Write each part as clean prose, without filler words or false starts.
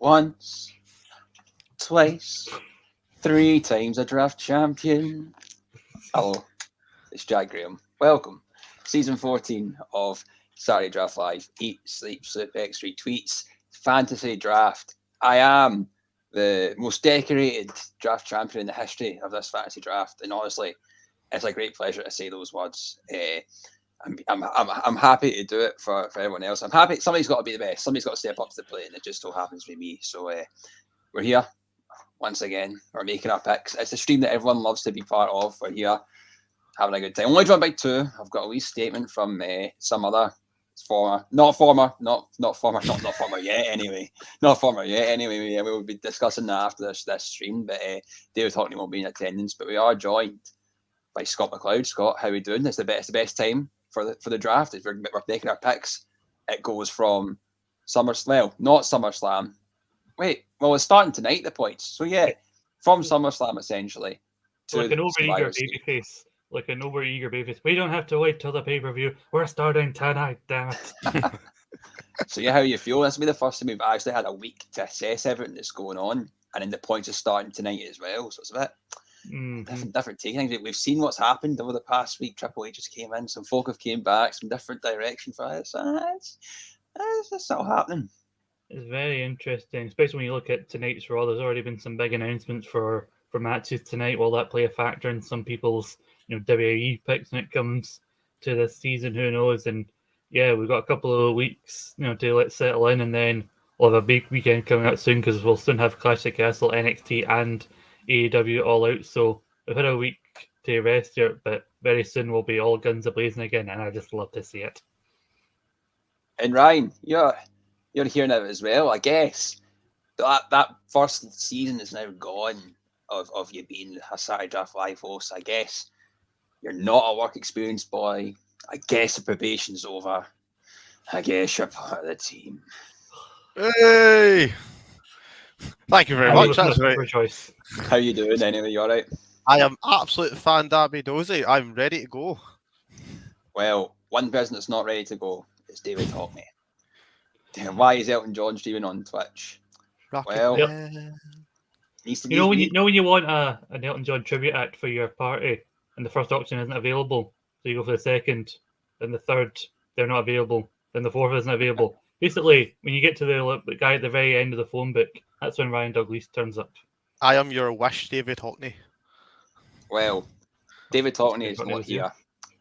Once, twice, 3 times a draft champion. Hello, it's Jack Graham. Welcome. Season 14 of Saturday Draft Live. Eat, sleep, slip, X3 tweets. Fantasy draft. I am the most decorated draft champion in the history of this fantasy draft. And honestly, it's a great pleasure to say those words. I'm happy to do it for everyone else. I'm happy. Somebody's got to be the best. Somebody's got to step up to the plate, and it just so happens to be me. So we're here once again. We're making our picks. It's a stream that everyone loves to be part of. We're here having a good time. Only joined by two. I've got a wee statement from some other not former yet. Anyway, not former yet. Anyway, we will be discussing that after this stream. But David Hockney won't be in attendance. But we are joined by Scott McLeod. Scott, how are we doing? It's the best time for the draft. If we're making our picks, it goes from SummerSlam, not SummerSlam. Wait, well, it's starting tonight, the points. So yeah, from SummerSlam essentially to like an overeager babyface. Like an overeager babyface. We don't have to wait till the pay-per-view. We're starting tonight, damn it. So yeah, how you feel? This will be the first time we've actually had a week to assess everything that's going on, and then the points are starting tonight as well. So it's a bit different taking things. We've seen what's happened over the past week. Triple H just came in. Some folk have came back. Some different direction for it. So it's all happening. It's very interesting, especially when you look at tonight's Raw. There's already been some big announcements for matches tonight. Will that play a factor in some people's WWE picks when it comes to this season? Who knows? And yeah, we've got a couple of weeks to let settle in, and then we'll have a big weekend coming out soon because we'll soon have Clash of Castle, NXT, and AEW all out. So we've had a week to rest here, but very soon we'll be all guns a-blazing again, and I just love to see it. And Ryan, you're hearing it as well. I guess that first season is now gone of you being a Saturday Draft Live host. I guess you're not a work experience boy. I guess the probation's over. I guess you're part of the team. Hey! Thank you very much. That's right. Choice. How you doing anyway? You all right? I am absolute fan Darby Dozy. I'm ready to go. Well, one person that's not ready to go is David Hockney. Why is Elton John streaming on Twitch? When you want an Elton John tribute act for your party, and the first option isn't available, so you go for the second, then the third, they're not available, then the fourth isn't available. Basically, when you get to the guy at the very end of the phone book, that's when Ryan Douglas turns up. I am your wish, David Hockney. Well, David Hockney is not here.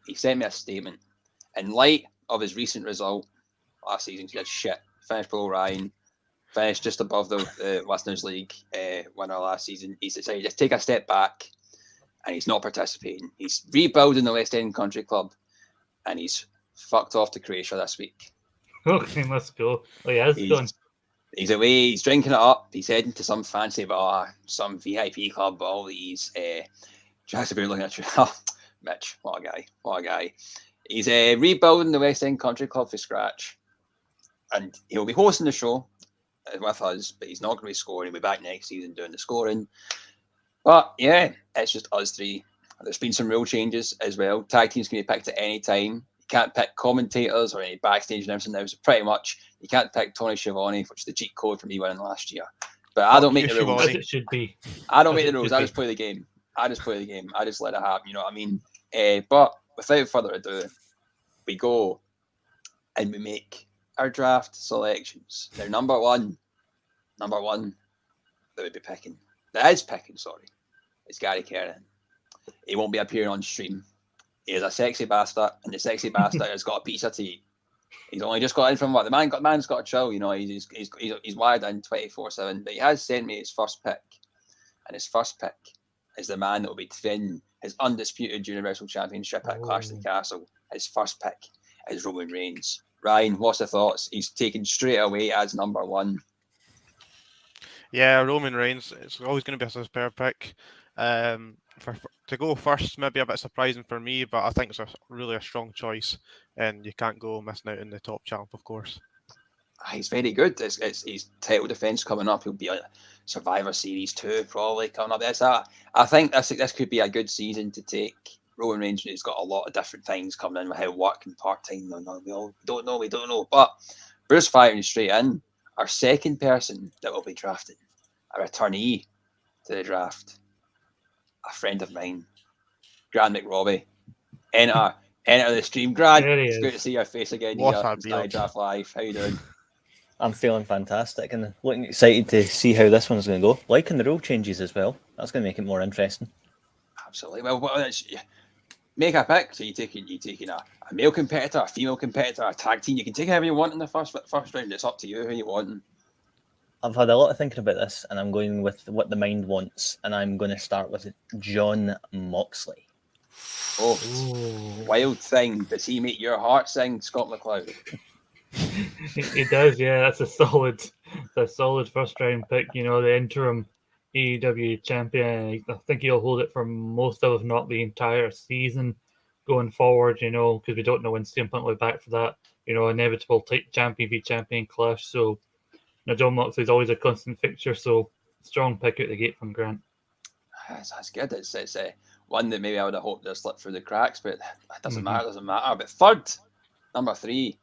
He sent me a statement. In light of his recent result last season, he did shit. Finished below Ryan. Finished just above the Listeners League winner last season. He's decided to take a step back, and he's not participating. He's rebuilding the West End Country Club, and he's fucked off to Croatia this week. Okay, let's go. Oh, yeah, it's done. He's away. He's drinking it up. He's heading to some fancy bar, some VIP club. All these. Just about looking at you. Mitch, what a guy. He's rebuilding the West End Country Club from scratch, and he'll be hosting the show with us, but he's not going to be scoring. He'll be back next season doing the scoring. But yeah, it's just us three. There's been some rule changes as well. Tag teams can be picked at any time. You can't pick commentators or any backstage announcers now. So pretty much you can't pick Tony Schiavone, which is the cheat code for me winning last year. But I don't make the rules. As it should be. I don't make the rules. I just play the game. I just let it happen. You know what I mean? But without further ado, we go and we make our draft selections. Now, number one that is picking, is Gary Kernan. He won't be appearing on stream. He is a sexy bastard, and the sexy bastard has got a pizza to eat. He's only just got in from work. The man's got to chill, he's wired in 24/7. But he has sent me his first pick, and his first pick is the man that will be defending his undisputed Universal Championship at Clash of the Castle. His first pick is Roman Reigns. Ryan, what's the thoughts? He's taken straight away as number one. Yeah, Roman Reigns. It's always going to be a super pick. To go first, maybe a bit surprising for me, but I think it's really a strong choice, and you can't go missing out on the top champ, of course. He's very good. It's his title defense coming up. He'll be a Survivor Series 2 probably coming up. I think this could be a good season to take Roman Reigns. He's got a lot of different things coming in with how working part time. We don't know. But Bruce firing straight in. our second person that will be drafted, a returnee to the draft, a friend of mine, Grant McRobbie. Enter the stream. Grant, There he it's good to is. see your face again What here a on Starry beard. Draft Live. How you doing? I'm feeling fantastic and looking excited to see how this one's going to go. Liking the rule changes as well. That's going to make it more interesting. Absolutely. Well, make a pick. So you're taking a male competitor, a female competitor, a tag team. You can take whoever you want in the first round. It's up to you who you want. I've had a lot of thinking about this, and I'm going with what the mind wants, and I'm going to start with John Moxley. Oh, Ooh. wild thing. Does he make your heart sing, Scott McLeod? He does, yeah. That's a solid first round pick. You know, the interim AEW champion. I think he'll hold it for most of, if not the entire season going forward. You know, because we don't know when CM Punk will be back for that. You know, inevitable champion v champion clash. So, you know, John Moxley's always a constant fixture. So, strong pick out the gate from Grant. That's good. It's one that maybe I would have hoped to slip through the cracks, but it doesn't matter. It doesn't matter. But third, number 3.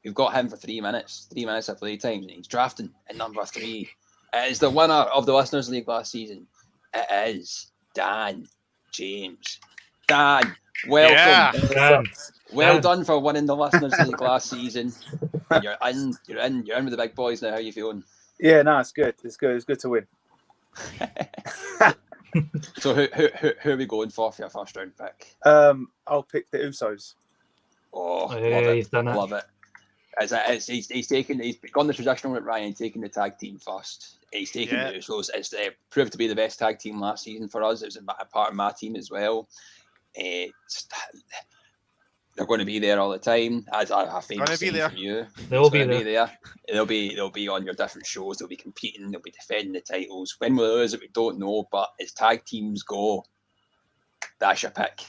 We've got him for 3 minutes. 3 minutes of playtime, and he's drafting at number 3. It is the winner of the Listeners League last season. It is Dan James. Dan, welcome. Yeah. Dan, Well Dan. done for winning the Listeners League last season. You're in with the big boys now. How are you feeling? Yeah, no, it's good. It's good to win. So who are we going for your first round pick? I'll pick the Usos. Oh, Oh, yeah, love it. he's done it. Love it. He's gone the traditional route, Ryan, taking the tag team first. He's taking the Usos. It's proved to be the best tag team last season for us. It was a part of my team as well. They're going to be there all the time. As I famous saying from you, They'll be there. They'll be on your different shows. They'll be competing. They'll be defending the titles. When we'll lose it, we don't know. But as tag teams go, that's your pick.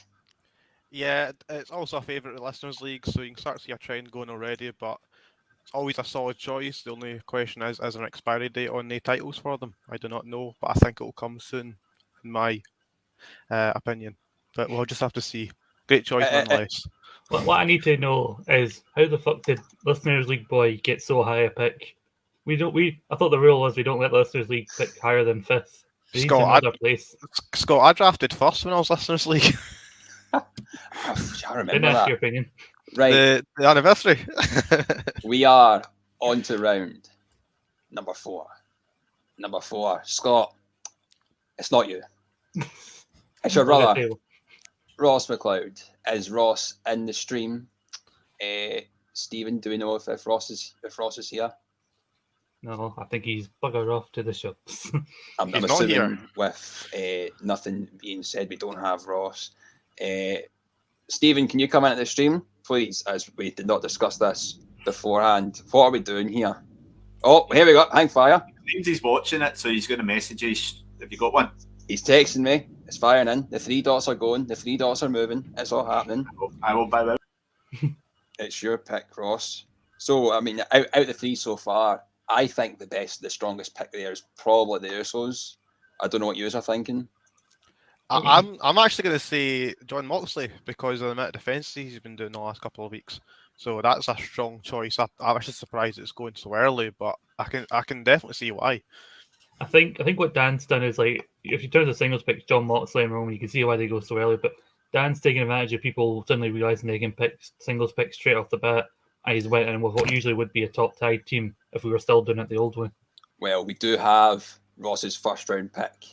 Yeah, it's also a favourite of the Listeners League, so you can start to see a trend going already, but it's always a solid choice. The only question is there an expiry date on the titles for them? I do not know, but I think it will come soon, in my opinion. But we'll just have to see. Great choice, nonetheless. What I need to know is how the fuck did Listeners League boy get so high a pick? I thought the rule was we don't let Listeners League pick higher than 5th. Scott, I drafted first when I was Listeners League. I remember Didn't ask that. your opinion. Right. The anniversary. We are on to round number 4. Number 4, Scott. It's not you. It's your brother, Ross McLeod. Is Ross in the stream? Stephen, do we know if Ross is here? No, I think he's buggered off to the shops. I'm He's not assuming here. with nothing being said, we don't have Ross. Stephen, can you come into the stream, please? As we did not discuss this beforehand. What are we doing here? Oh, here we go. Hang fire. He's watching it, so he's going to message you. Have you got one? He's texting me. It's firing in. The 3 dots are going. The 3 dots are moving. It's all happening. I will bow out. It's your pick, Ross. So, I mean, out the 3 so far, I think the strongest pick there is probably the Usos. I don't know what you are thinking. I'm actually going to say John Moxley because of the amount of defences he's been doing the last couple of weeks. So that's a strong choice. I'm actually surprised it's going so early, but I can definitely see why. I think what Dan's done is, like, if you turn to the singles picks, John Moxley and Roman, you can see why they go so early. But Dan's taking advantage of people suddenly realising they can pick singles picks straight off the bat, and he's went in with what usually would be a top tag team if we were still doing it the old way. Well, we do have Ross's first round pick,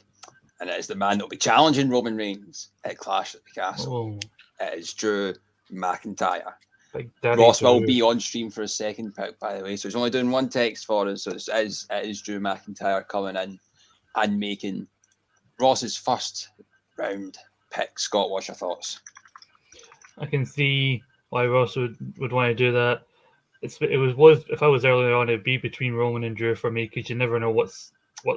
and it is the man that will be challenging Roman Reigns at Clash at the Castle. Oh, It is Drew McIntyre. big daddy Ross will Drew. be on stream for his second pick, by the way. So he's only doing one text for us. So it is Drew McIntyre coming in and making Ross's first round pick. Scott, what's your thoughts? I can see why Ross would want to do that. It was if I was earlier on, it'd be between Roman and Drew for me, because you never know what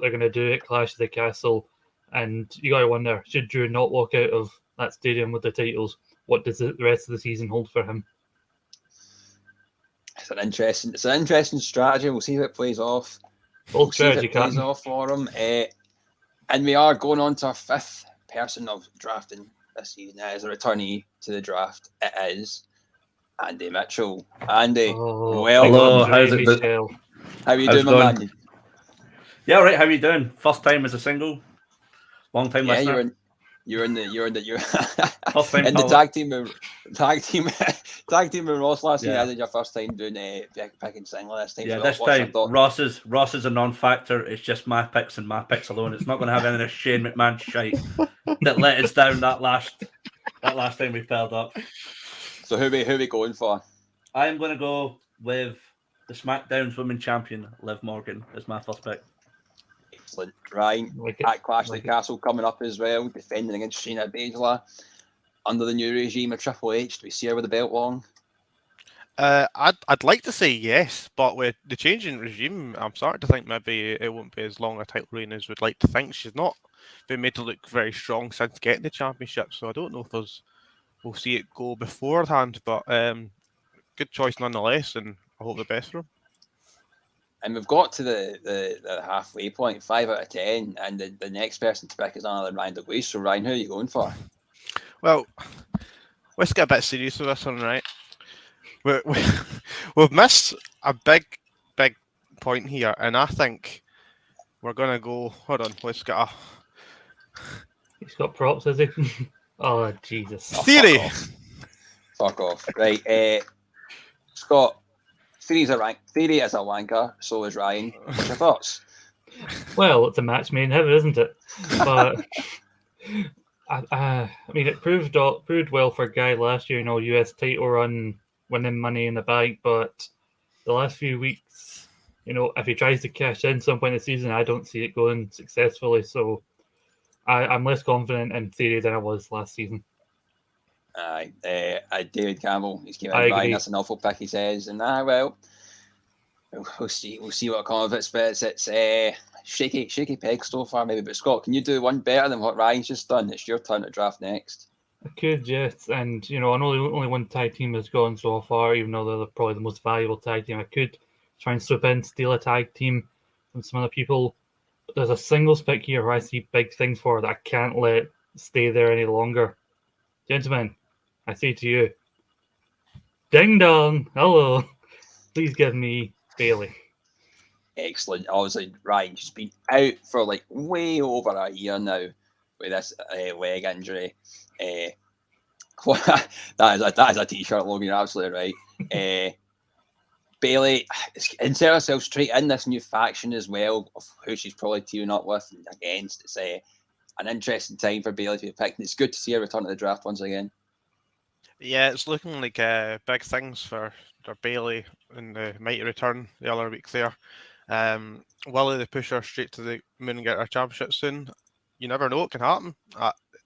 they're going to do at Clash of the Castle, and you got to wonder, should Drew not walk out of that stadium with the titles, what does the rest of the season hold for him? It's an interesting strategy. We'll see how it plays off. Bold See if strategy, it plays Captain. off for him. And we are going on to our 5th person of drafting this season. It is a returnee to the draft. It is Andy Mitchell. Andy, Oh, welcome. Hello, how's it? Michelle. How you How's doing, it my going? man? Yeah, all right. How you doing? First time as a single, long time Yeah, listener. you're in First time in the caller. tag team with Ross last year. Yeah. I did your first time doing picking single this time. Yeah, So this what's your time thought? Ross is a non-factor. It's just my picks and my picks alone. It's not going to have any of this Shane McMahon shite that let us down that last time we paired up. So who we going for? I am going to go with the SmackDown's Women's Champion, Liv Morgan, as my first pick. Excellent. Ryan Like it. at Clash of Like the it. Castle coming up as well, defending against Shayna Baszler under the new regime of Triple H. Do we see her with the belt long? I'd like to say yes, but with the change in regime, I'm starting to think maybe it won't be as long a title reign as we'd like to think. She's not been made to look very strong since getting the championship, so I don't know if we'll see it go beforehand. But good choice nonetheless, and I hope the best for him. And we've got to the halfway point, 5 out of 10, and the next person to pick is another Ryan Douglas. So Ryan, who are you going for? Well, let's get a bit serious with this one, right? We've missed a big point here, and I think we're gonna go. Hold on, let's get a He's got props, has he? Oh, Jesus. Oh, theory. Fuck off. Right, Scott. Theory is a wanker. So is Ryan. What's your thoughts? Well, it's a match made in heaven, isn't it? But I mean, it proved well for Guy last year. US title run, winning Money in the Bank. But the last few weeks, if he tries to cash in some point in the season, I don't see it going successfully. So I'm less confident in Theory than I was last season. Aye, David Campbell. He's giving I Ryan. agree. That's an awful pick, he says. And well, we'll see what comes of it. But it's shaky peg so far, maybe. But Scott, can you do one better than what Ryan's just done? It's your turn to draft next. I could, yes. And, I know only one tag team has gone so far, even though they're probably the most valuable tag team. I could try and swoop in, steal a tag team from some other people. But there's a singles pick here where I see big things for that I can't let stay there any longer. Gentlemen, I say to you, ding dong, hello. Please give me Bailey. Excellent. Obviously, Ryan, she's been out for like way over a year now with this leg injury. That is a t-shirt, Logan. You're absolutely right. Bailey, insert herself straight in this new faction as well, of who she's probably teaming up with and against. It's an interesting time for Bailey to be picked. It's good to see her return to the draft once again. Yeah, it's looking like big things for Bailey in the mighty return the other week there. Will they push her straight to the moon and get her championship soon? You never know; it can happen.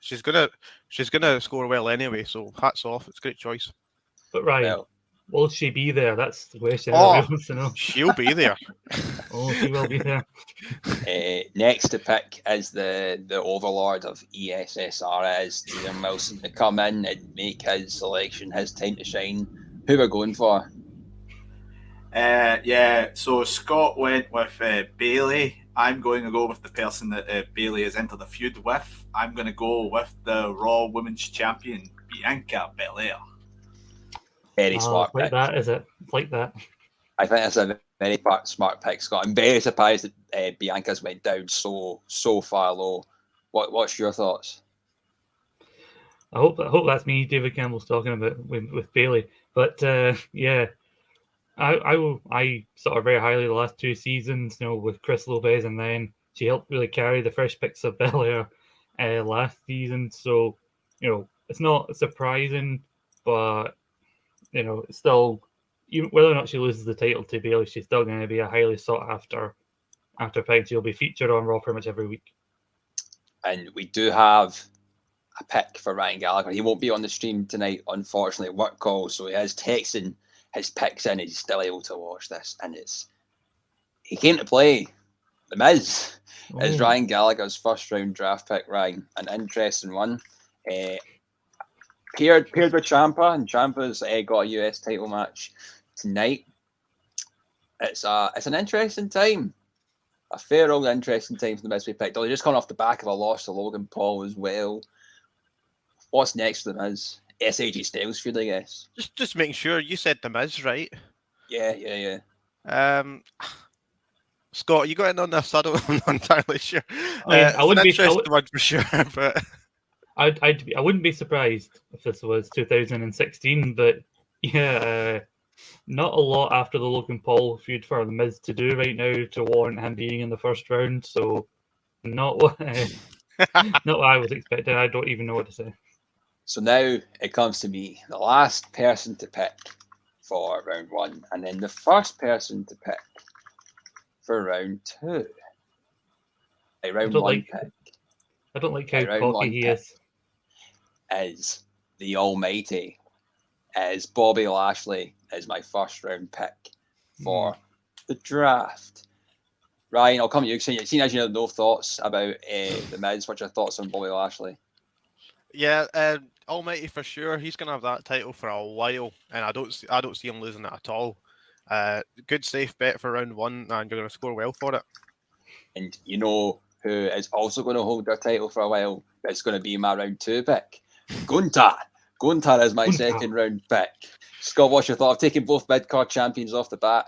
She's gonna score well anyway, so hats off. It's a great choice. But Ryan, Well, will she be there? That's the question Oh. everyone wants to know. She'll be there. Oh, she will be there. next to pick is the overlord of ESSR, is Liam Wilson, to come in and make his selection, his time to shine. Who we're going for? So Scott went with Bailey. I'm going to go with the person that Bailey has entered a feud with. I'm going to go with the Raw Women's Champion, Bianca Belair. Very Oh, smart it's like pick. that, is it? It's like that. I think that's a very smart pick, Scott. I'm very surprised that Bianca's went down so far low. What's your thoughts? I hope that's me David Campbell's talking about with Bailey. But yeah, I sort of very highly the last two seasons, with Chris Lopez, and then she helped really carry the fresh picks of Belair last season. So it's not surprising, but it's still, even whether or not she loses the title to Bailey, she's still going to be a highly sought after pick. She'll be featured on Raw pretty much every week. And we do have a pick for Ryan Gallagher. He won't be on the stream tonight, unfortunately, work call. So he is texting his picks in. He's still able to watch this, and he came to play. The Miz is Oh. Ryan Gallagher's first round draft pick. Ryan, an interesting one. Paired with Ciampa, and Ciampa's got a US title match tonight. It's an interesting time. A fair old interesting time for the Miz we picked. They're just coming off the back of a loss to Logan Paul as well. What's next for the Miz? SAG Styles feud, I guess. Just making sure you said the Miz right. Yeah. Scott, you got in on this? I'm not entirely sure. I mean, I wouldn't be- I interesting would- one for sure, but I wouldn't be surprised if this was 2016, but yeah, not a lot after the Logan Paul feud for the Miz to do right now to warrant him being in the first round. So not what not what I was expecting. I don't even know what to say. So now it comes to me, the last person to pick for round 1, and then the first person to pick for round 2. A round don't 1 like- pick I don't like how Right, round cocky one he pick. is. is the Almighty, is Bobby Lashley is my first round pick for the draft. Ryan, I'll come to you. Seeing as you have no thoughts about the Miz, what's your thoughts on Bobby Lashley? yeah, Almighty for sure. He's gonna have that title for a while, and I don't see him losing it at all. Good safe bet for round 1, and you're gonna score well for it. And you know who is also going to hold their title for a while? It's going to be my round 2 pick. Gunther. Gunther is my Gunther. second round pick. Scott, what's your thought? I've taken both mid-card champions off the bat.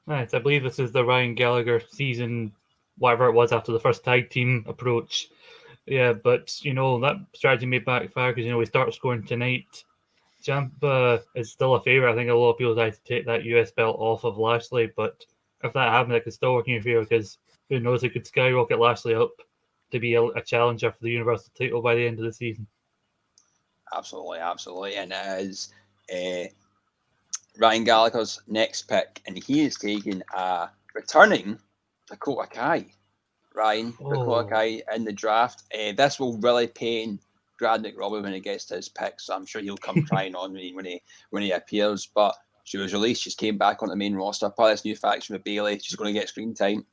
Right, I believe this is the Ryan Gallagher season, whatever it was after the first tag team approach. Yeah, but that strategy may backfire because he starts scoring tonight. Ciampa is still a favourite. I think a lot of people try to take that US belt off of Lashley, but if that happens, it could still work in your favour because who knows, it could skyrocket Lashley up to be a challenger for the Universal title by the end of the season. Absolutely, absolutely. And it is Ryan Gallagher's next pick, and he is taking a returning Dakota Kai. Ryan, Dakota Kai in the draft. This will really pain Brad McRobbie when he gets to his pick, so I'm sure he'll come crying on when he appears. But she was released, she's came back on the main roster, part of this new faction with Bayley. She's going to get screen time.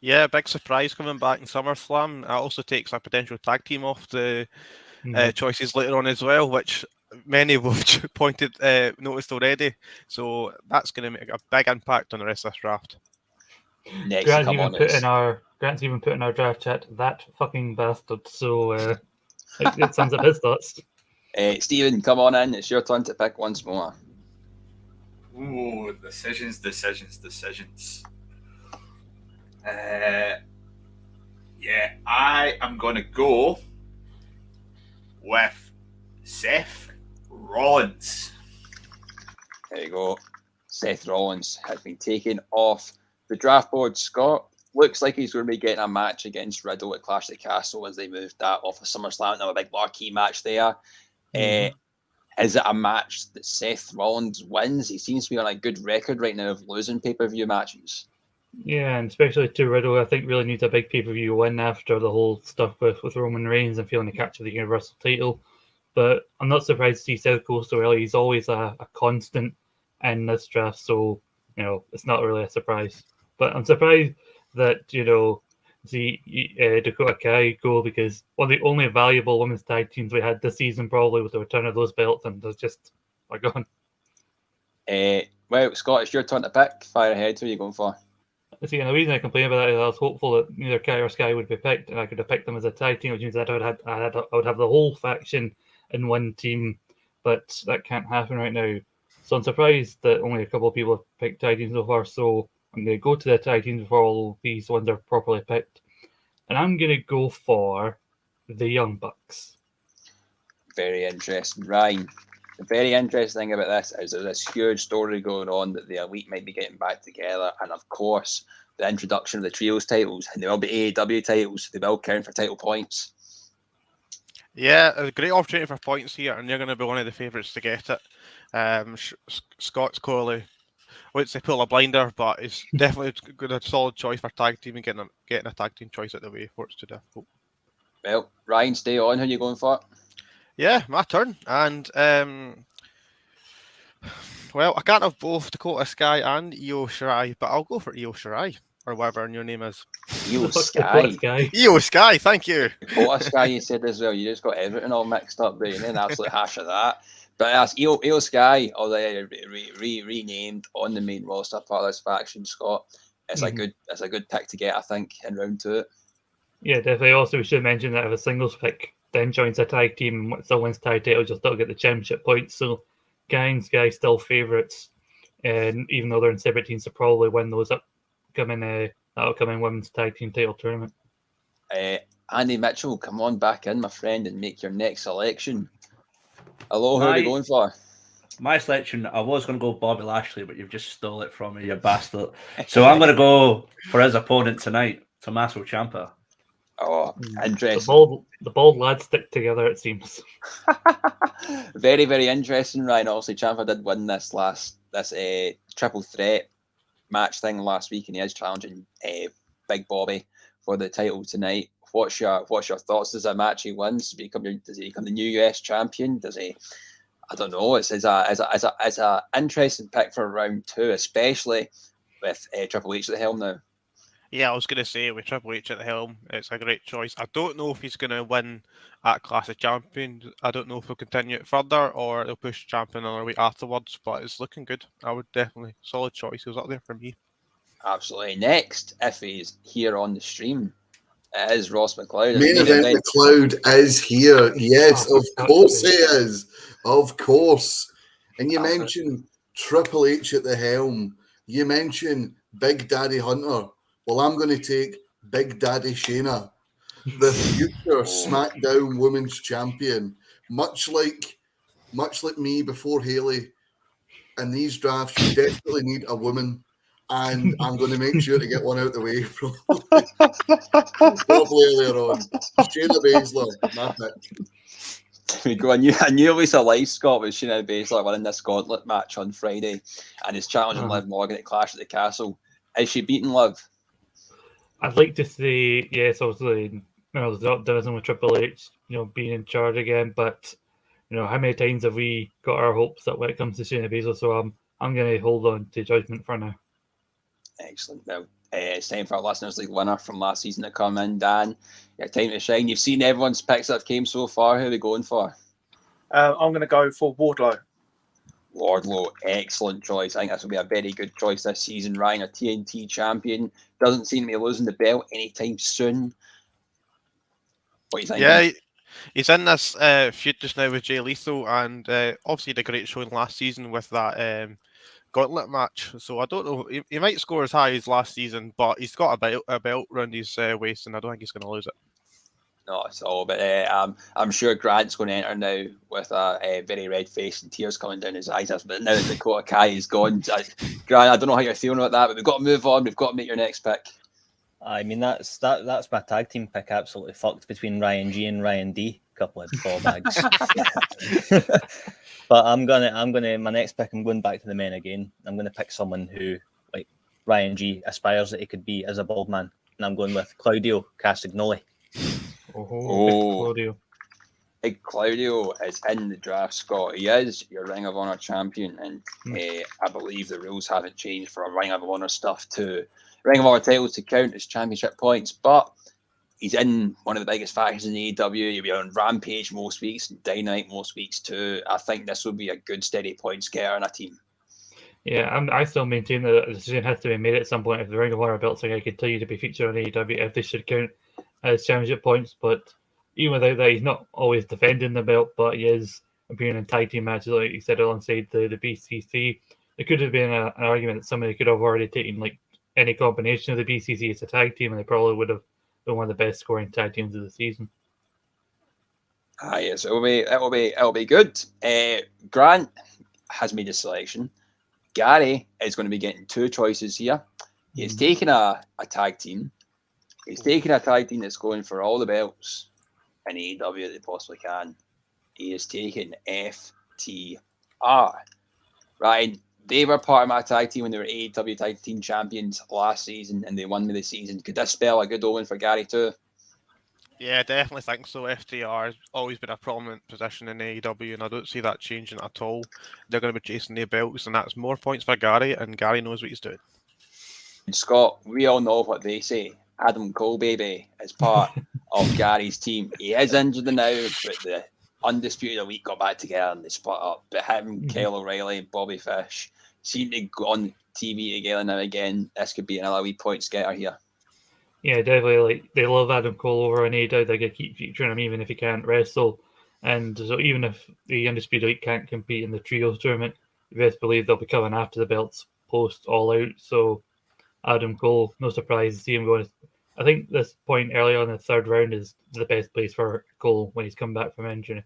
Yeah, big surprise coming back in SummerSlam. It also takes a potential tag team off the choices later on as well, which many have noticed already. So that's going to make a big impact on the rest of this draft. Next, Grant's come even on, put in our draft chat, that fucking bastard. So it sums up his thoughts. Stephen, come on in. It's your turn to pick once more. Ooh, decisions. Yeah, I am going to go with Seth Rollins. There you go. Seth Rollins has been taken off the draft board. Scott, looks like he's going to be getting a match against Riddle at Clash of the Castle as they moved that off of SummerSlam. Now a big marquee match there. Is it a match that Seth Rollins wins? He seems to be on a good record right now of losing pay-per-view matches. Yeah, and especially to Riddle, I think really needs a big pay-per-view win after the whole stuff with Roman Reigns and feeling to capture the Universal title. But I'm not surprised to see Seth go so early. He's always a constant in this draft, so it's not really a surprise. But I'm surprised that see Dakota Kai go, because one of the only valuable women's tag teams we had this season probably with the return of those belts, and they're just are gone. Well, Scott, it's your turn to pick. Fire ahead. Who are you going for? See, and the reason I complain about that is I was hopeful that neither Kai or Sky would be picked, and I could have picked them as a tag team, which means that I would have the whole faction in one team, but that can't happen right now. So I'm surprised that only a couple of people have picked tag teams so far. So I'm going to go to the tag teams before all these ones are properly picked, and I'm going to go for the Young Bucks. Very interesting, Ryan. The very interesting thing about this is there's this huge story going on that the Elite might be getting back together, and of course, the introduction of the Trios titles, and there will be AEW titles. They will count for title points. Yeah, a great opportunity for points here, and you're going to be one of the favourites to get it. Scott's clearly, I wouldn't say pull a blinder, but it's definitely a solid choice for tag team and getting a tag team choice out the way for it's too difficult. Well, Ryan, stay on. Who are you going for? Yeah, my turn. And well, I can't have both Dakota Sky and Io Shirai, but I'll go for Io Shirai, or whatever your name is. Io Dakota Sky. Io Sky, thank you. Dakota Sky, you said as well. You just got everything all mixed up, but you made an absolute hash of that. But that's Io Sky, although renamed on the main roster, part of this faction, Scott. It's a good pick to get, I think, in round 2. Yeah, definitely. Also, we should mention that if a singles pick then joins a tag team and still wins tag titles, you'll still get the championship points. So, Guy and Sky still favourites, and even though they're in separate teams, to probably win those upcoming upcoming women's tag team title tournament. Andy Mitchell, come on back in, my friend, and make your next selection. Hello, who are we going for? My selection, I was going to go Bobby Lashley, but you've just stole it from me, you bastard. So I'm going to go for his opponent tonight, Tommaso Ciampa. Oh, interesting. The bald lads stick together, it seems. Very, very interesting, Ryan. Obviously, Ciampa did win this triple threat match thing last week, and he is challenging Big Bobby for the title tonight. What's your thoughts? Does that match he wins? Does he become the new US champion? Does he? I don't know. It's as a interesting pick for round 2, especially with Triple H at the helm now. Yeah, I was going to say, with Triple H at the helm, it's a great choice. I don't know if he's going to win at Clash of Champions. I don't know if he'll continue it further or he'll push Champion another week afterwards, but it's looking good. I would definitely, solid choice. He was up there for me. Absolutely. Next, if he's here on the stream, it is Ross McLeod. Main event McLeod is here. Yes, of course he is. Of course. And you mentioned Triple H at the helm. You mentioned Big Daddy Hunter. Well, I'm going to take Big Daddy Shayna, the future SmackDown Women's Champion. Much like me before Haley, in these drafts, you desperately need a woman. And I'm going to make sure to get one out the way probably earlier on. Shayna Baszler, my pick. We go. I knew it was a live Scott with Shayna Baszler winning this gauntlet match on Friday, and is challenging Liv Morgan at Clash at the Castle. Is she beating Liv? I'd like to see, yes, obviously, there's not division with Triple H, being in charge again, but how many times have we got our hopes up when it comes to Shayna Baszler? So I'm going to hold on to judgment for now. Excellent. Now, it's time for our Listeners League winner from last season to come in. Dan, your time to shine. You've seen everyone's picks that have came so far. Who are we going for? I'm going to go for Wardlow. Wardlow, excellent choice. I think this will be a very good choice this season. Ryan, a TNT champion, doesn't seem to be losing the belt anytime soon. What do you think? Yeah, he's in this feud just now with Jay Lethal, and obviously did a great showing last season with that gauntlet match. So I don't know, he might score as high as last season, but he's got a belt around his waist, and I don't think he's going to lose it. Not at all, but I'm sure Grant's going to enter now with a very red face and tears coming down his eyes. But now that Dakota Kai is gone, Grant, I don't know how you're feeling about that, but we've got to move on. We've got to make your next pick. I mean, that's my tag team pick. Absolutely fucked between Ryan G and Ryan D. Couple of ball bags. But I'm gonna my next pick. I'm going back to the men again. I'm gonna pick someone who, like Ryan G, aspires that he could be as a bald man, and I'm going with Claudio Castagnoli. Claudio. Big Claudio is in the draft, Scott. He is your Ring of Honor champion, and I believe the rules haven't changed for a Ring of Honor stuff to Ring of Honor titles to count as championship points. But he's in one of the biggest factions in AEW. He'll be on Rampage most weeks and Dynamite most weeks too. I think this will be a good steady points getter in a team. Yeah, I still maintain that a decision has to be made at some point if the Ring of Honor belts are going to continue to be featured on AEW, if they should count as championship points. But even without that, he's not always defending the belt, but he is appearing in tag team matches, like you said, alongside the BCC. It could have been an argument that somebody could have already taken like any combination of the BCC as a tag team, and they probably would have been one of the best scoring tag teams of the season. Yes, it'll be good. Grant has made a selection. Gary is going to be getting two choices here. He's taking a tag team. He's taking a tag team that's going for all the belts in AEW that they possibly can. He is taking FTR. Ryan, they were part of my tag team when they were AEW tag team champions last season, and they won me the season. Could this spell a good omen for Gary too? Yeah, I definitely think so. FTR has always been a prominent position in AEW, and I don't see that changing at all. They're going to be chasing their belts, and that's more points for Gary, and Gary knows what he's doing. Scott, we all know what they say. Adam Cole, baby, is part of Gary's team. He is injured now, but the Undisputed Elite got back together and they split up. But him, Kyle O'Reilly, Bobby Fish seem to go on TV together now again. This could be another wee points getter here. Yeah, definitely. Like, they love Adam Cole over on AEW. They're going to keep featuring him even if he can't wrestle. And so even if the Undisputed Elite can't compete in the trios tournament, you best believe they'll be coming after the belts post All Out. So Adam Cole. No surprise to see him going. I think this point early on in the third round is the best place for Cole when he's come back from injury.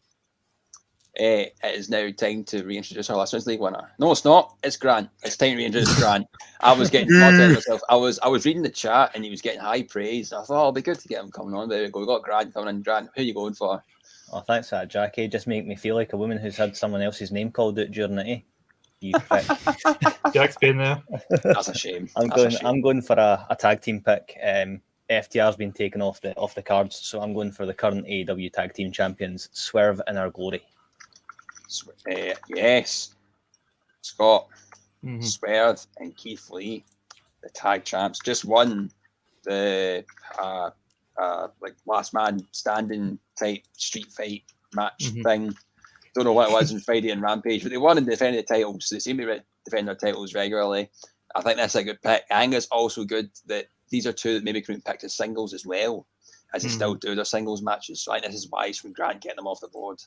It is now time to reintroduce our Listeners League winner. No, it's not. It's Grant. It's time to reintroduce Grant. I was getting fucked out of myself. I was reading the chat and he was getting high praise. I thought, it'll be good to get him coming on. There we go. We got Grant coming in. Grant, who are you going for? Oh, thanks for that, Jackie. Just make me feel like a woman who's had someone else's name called out during it. You prick. Jack's been there. That's a shame. I'm going for a tag team pick. FTR's been taken off the cards, so I'm going for the current AEW tag team champions, Swerve and Our Glory. Yes, Scott, Mhm. Swerve and Keith Lee, the tag champs, just won the like last man standing type street fight match Mhm. thing. Don't know what it was on Friday and Rampage, but they won and defended the titles. They seem to defend their titles regularly. I think that's a good pick. I think it's also good that these are two that maybe couldn't pick as singles as well, as they still do their singles matches. So I think this is wise from Grant getting them off the board.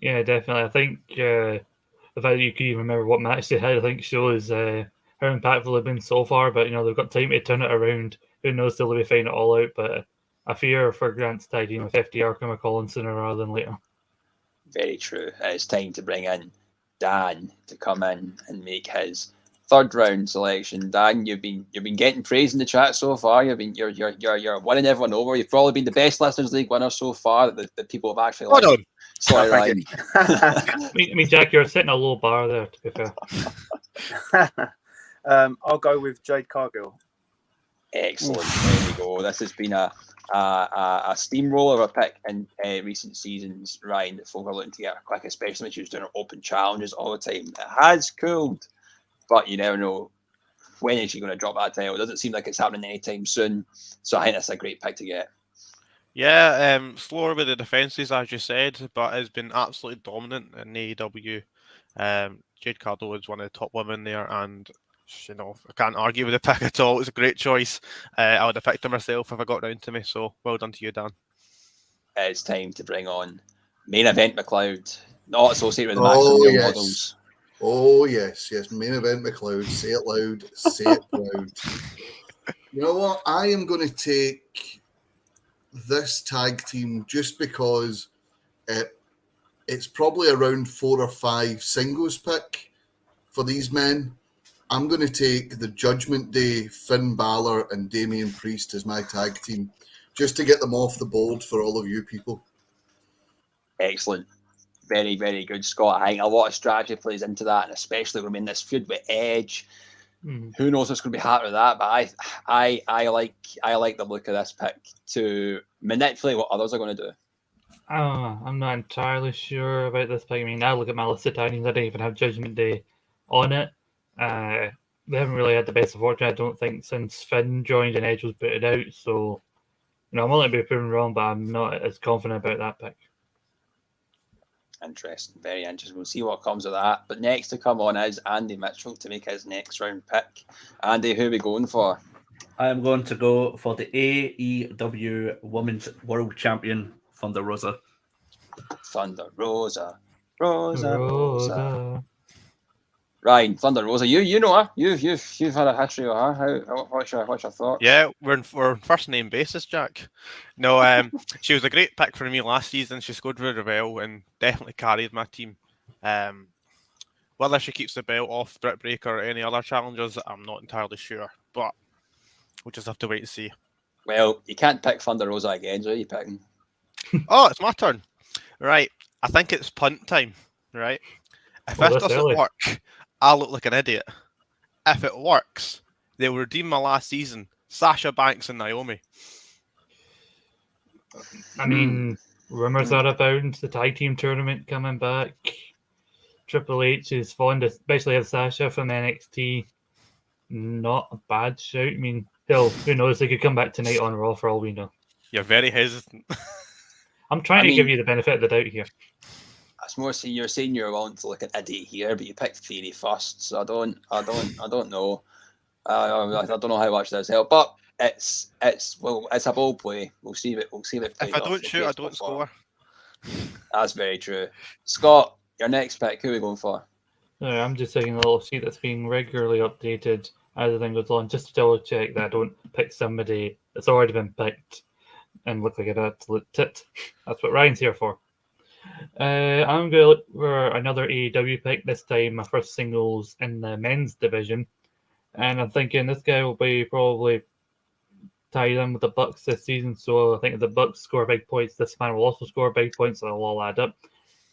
Yeah, definitely. I think the fact that you can even remember what match they had, I think shows how impactful they've been so far. But they've got time to turn it around. Who knows? They'll be finding it all out. But I fear for Grant's tag team with FTR come calling sooner rather than later. Very true. It's time to bring in Dan to come in and make his third round selection. Dan, you've been getting praise in the chat so far. You're winning everyone over. You've probably been the best Listeners League winner so far that people have actually Hold liked. on. Sorry, Ryan. I mean, Jack, you're setting a low bar there, to be fair. I'll go with Jade Cargill. Excellent. There we go. This has been a steamroller of a pick in recent seasons, Ryan, that folk are looking to get quick, especially when she was doing her open challenges all the time. It has cooled, but you never know when is she going to drop that title. It doesn't seem like it's happening anytime soon. So I think that's a great pick to get. Yeah, slower with the defences, as you said, but has been absolutely dominant in AEW. Jade Cargill is one of the top women there, and I can't argue with the pick at all. It's a great choice. I would have picked her myself if I got round to me. So well done to you, Dan. It's time to bring on Main Event McLeod, not associated with the Oh, Maximum yes. Models. Oh, yes. Main Event McLeod. Say it loud. Say it proud. You know what? I am going to take this tag team just because it's probably around 4 or 5 singles pick for these men. I'm going to take the Judgment Day, Finn Balor and Damian Priest as my tag team, just to get them off the board for all of you people. Excellent. Very, very good, Scott. I think a lot of strategy plays into that, and especially when we're in this feud with Edge. Who knows what's going to be happening with that? But I like the look of this pick to manipulate what others are going to do. I'm not entirely sure about this pick. I mean, I look at my list of tag teams. I don't even have Judgment Day on it. They haven't really had the best of fortune, I don't think, since Finn joined and Edge was booted out. So, I'm willing to be proven wrong, but I'm not as confident about that pick. Interesting, very interesting. We'll see what comes of that. But next to come on is Andy Mitchell to make his next round pick. Andy, who are we going for? I am going to go for the AEW Women's World Champion, Thunder Rosa. Thunder Rosa. Ryan, Thunder Rosa, you know her. You've had a history with her. What's your thoughts? Yeah, we're on first name basis, Jack. No, she was a great pick for me last season. She scored very well and definitely carried my team. Whether she keeps the belt off Britt Baker or any other challengers, I'm not entirely sure, but we'll just have to wait and see. Well, you can't pick Thunder Rosa again, so are you picking? Oh, it's my turn. Right, I think it's punt time. Right, if this doesn't work, I'll look like an idiot. If it works, they'll redeem my last season. Sasha Banks and Naomi. I mean, rumors are abound. The tag team tournament coming back. Triple H is fond, especially of Sasha from NXT. Not a bad shout. I mean, hell, who knows? They could come back tonight on Raw for all we know. You're very hesitant. I'm trying to give you the benefit of the doubt here. It's more saying you're willing to look at idiot here, but you picked Theory first, so I don't know. I don't know how much that's helped, but it's a bold play. We'll see if it plays. If I don't shoot, I don't score. That's very true. Scott, your next pick, who are we going for? I'm just taking a little sheet that's being regularly updated. as the thing goes on, just to double check that I don't pick somebody that's already been picked and look like an absolute tit. That's what Ryan's here for. I'm going to look for another AEW pick, this time my first singles in the men's division. And I'm thinking this guy will be probably tied in with the Bucks this season. So I think if the Bucks score big points, this man will also score big points, so it'll all add up.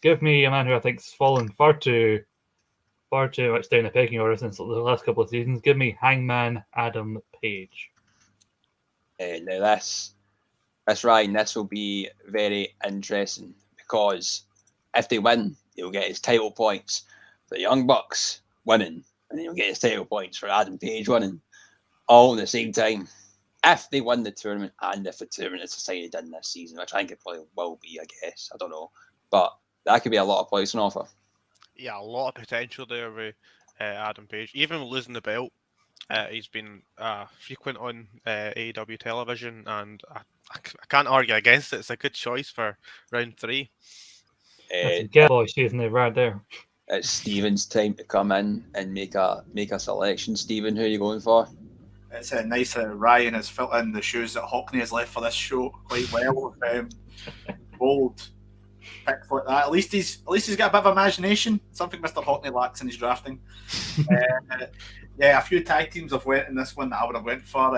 Give me a man who I think's fallen far too much down the pecking order since the last couple of seasons. Give me Hangman Adam Page. Now this Ryan, this will be very interesting because if they win, he'll get his title points for the Young Bucks winning, and he'll get his title points for Adam Page winning, all at the same time. If they win the tournament and if the tournament is decided in this season, which I think it probably will be, I guess. I don't know. But that could be a lot of points on offer. Yeah, a lot of potential there with Adam Page. Even with losing the belt, he's been frequent on AEW television, and I can't argue against it. It's a good choice for round 3. Get boy, isn't it right there? It's Stephen's time to come in and make a selection. Stephen, who are you going for? It's nice that Ryan has filled in the shoes that Hockney has left for this show quite well. Bold picks like that. At least he's got a bit of imagination. Something Mr. Hockney lacks in his drafting. Yeah, a few tag teams have went in this one that I would have went for.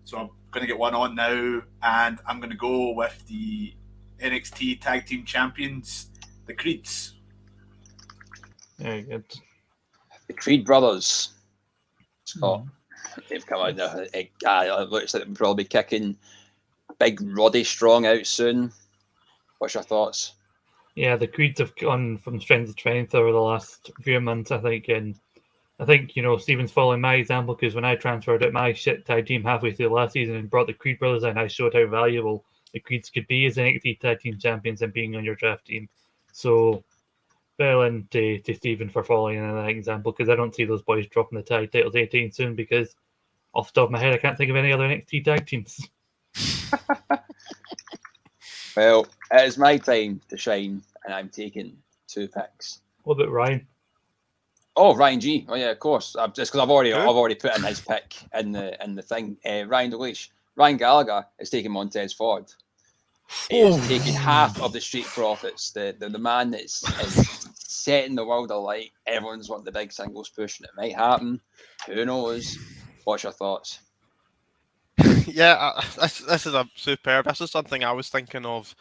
So I'm going to get one on now, and I'm going to go with the NXT Tag Team Champions, the Creeds. Very good. The Creed brothers. Scott. They've come out now. It looks like they'll probably be kicking Big Roddy Strong out soon. What's your thoughts? Yeah, the Creeds have gone from strength to strength over the last few months, I think. And I think, Stephen's following my example because when I transferred out my shit tag team halfway through last season and brought the Creed brothers in, I showed how valuable the Creeds could be as NXT tag team champions and being on your draft team. So, well in to Stephen for following in that example because I don't see those boys dropping the tag titles 18 soon because off the top of my head, I can't think of any other NXT tag teams. Well, it is my time to shine, and I'm taking 2 picks. What about Ryan? Oh, Ryan G. Oh yeah, of course. Just because I've already put in his pick in the thing. Ryan DeLeach. Ryan Gallagher is taking Montez Ford. He is taking half of the Street Profits. The man that's setting the world alight. Everyone's wanting the big singles push, and it might happen. Who knows? What's your thoughts? Yeah, this is a superb. This is something I was thinking of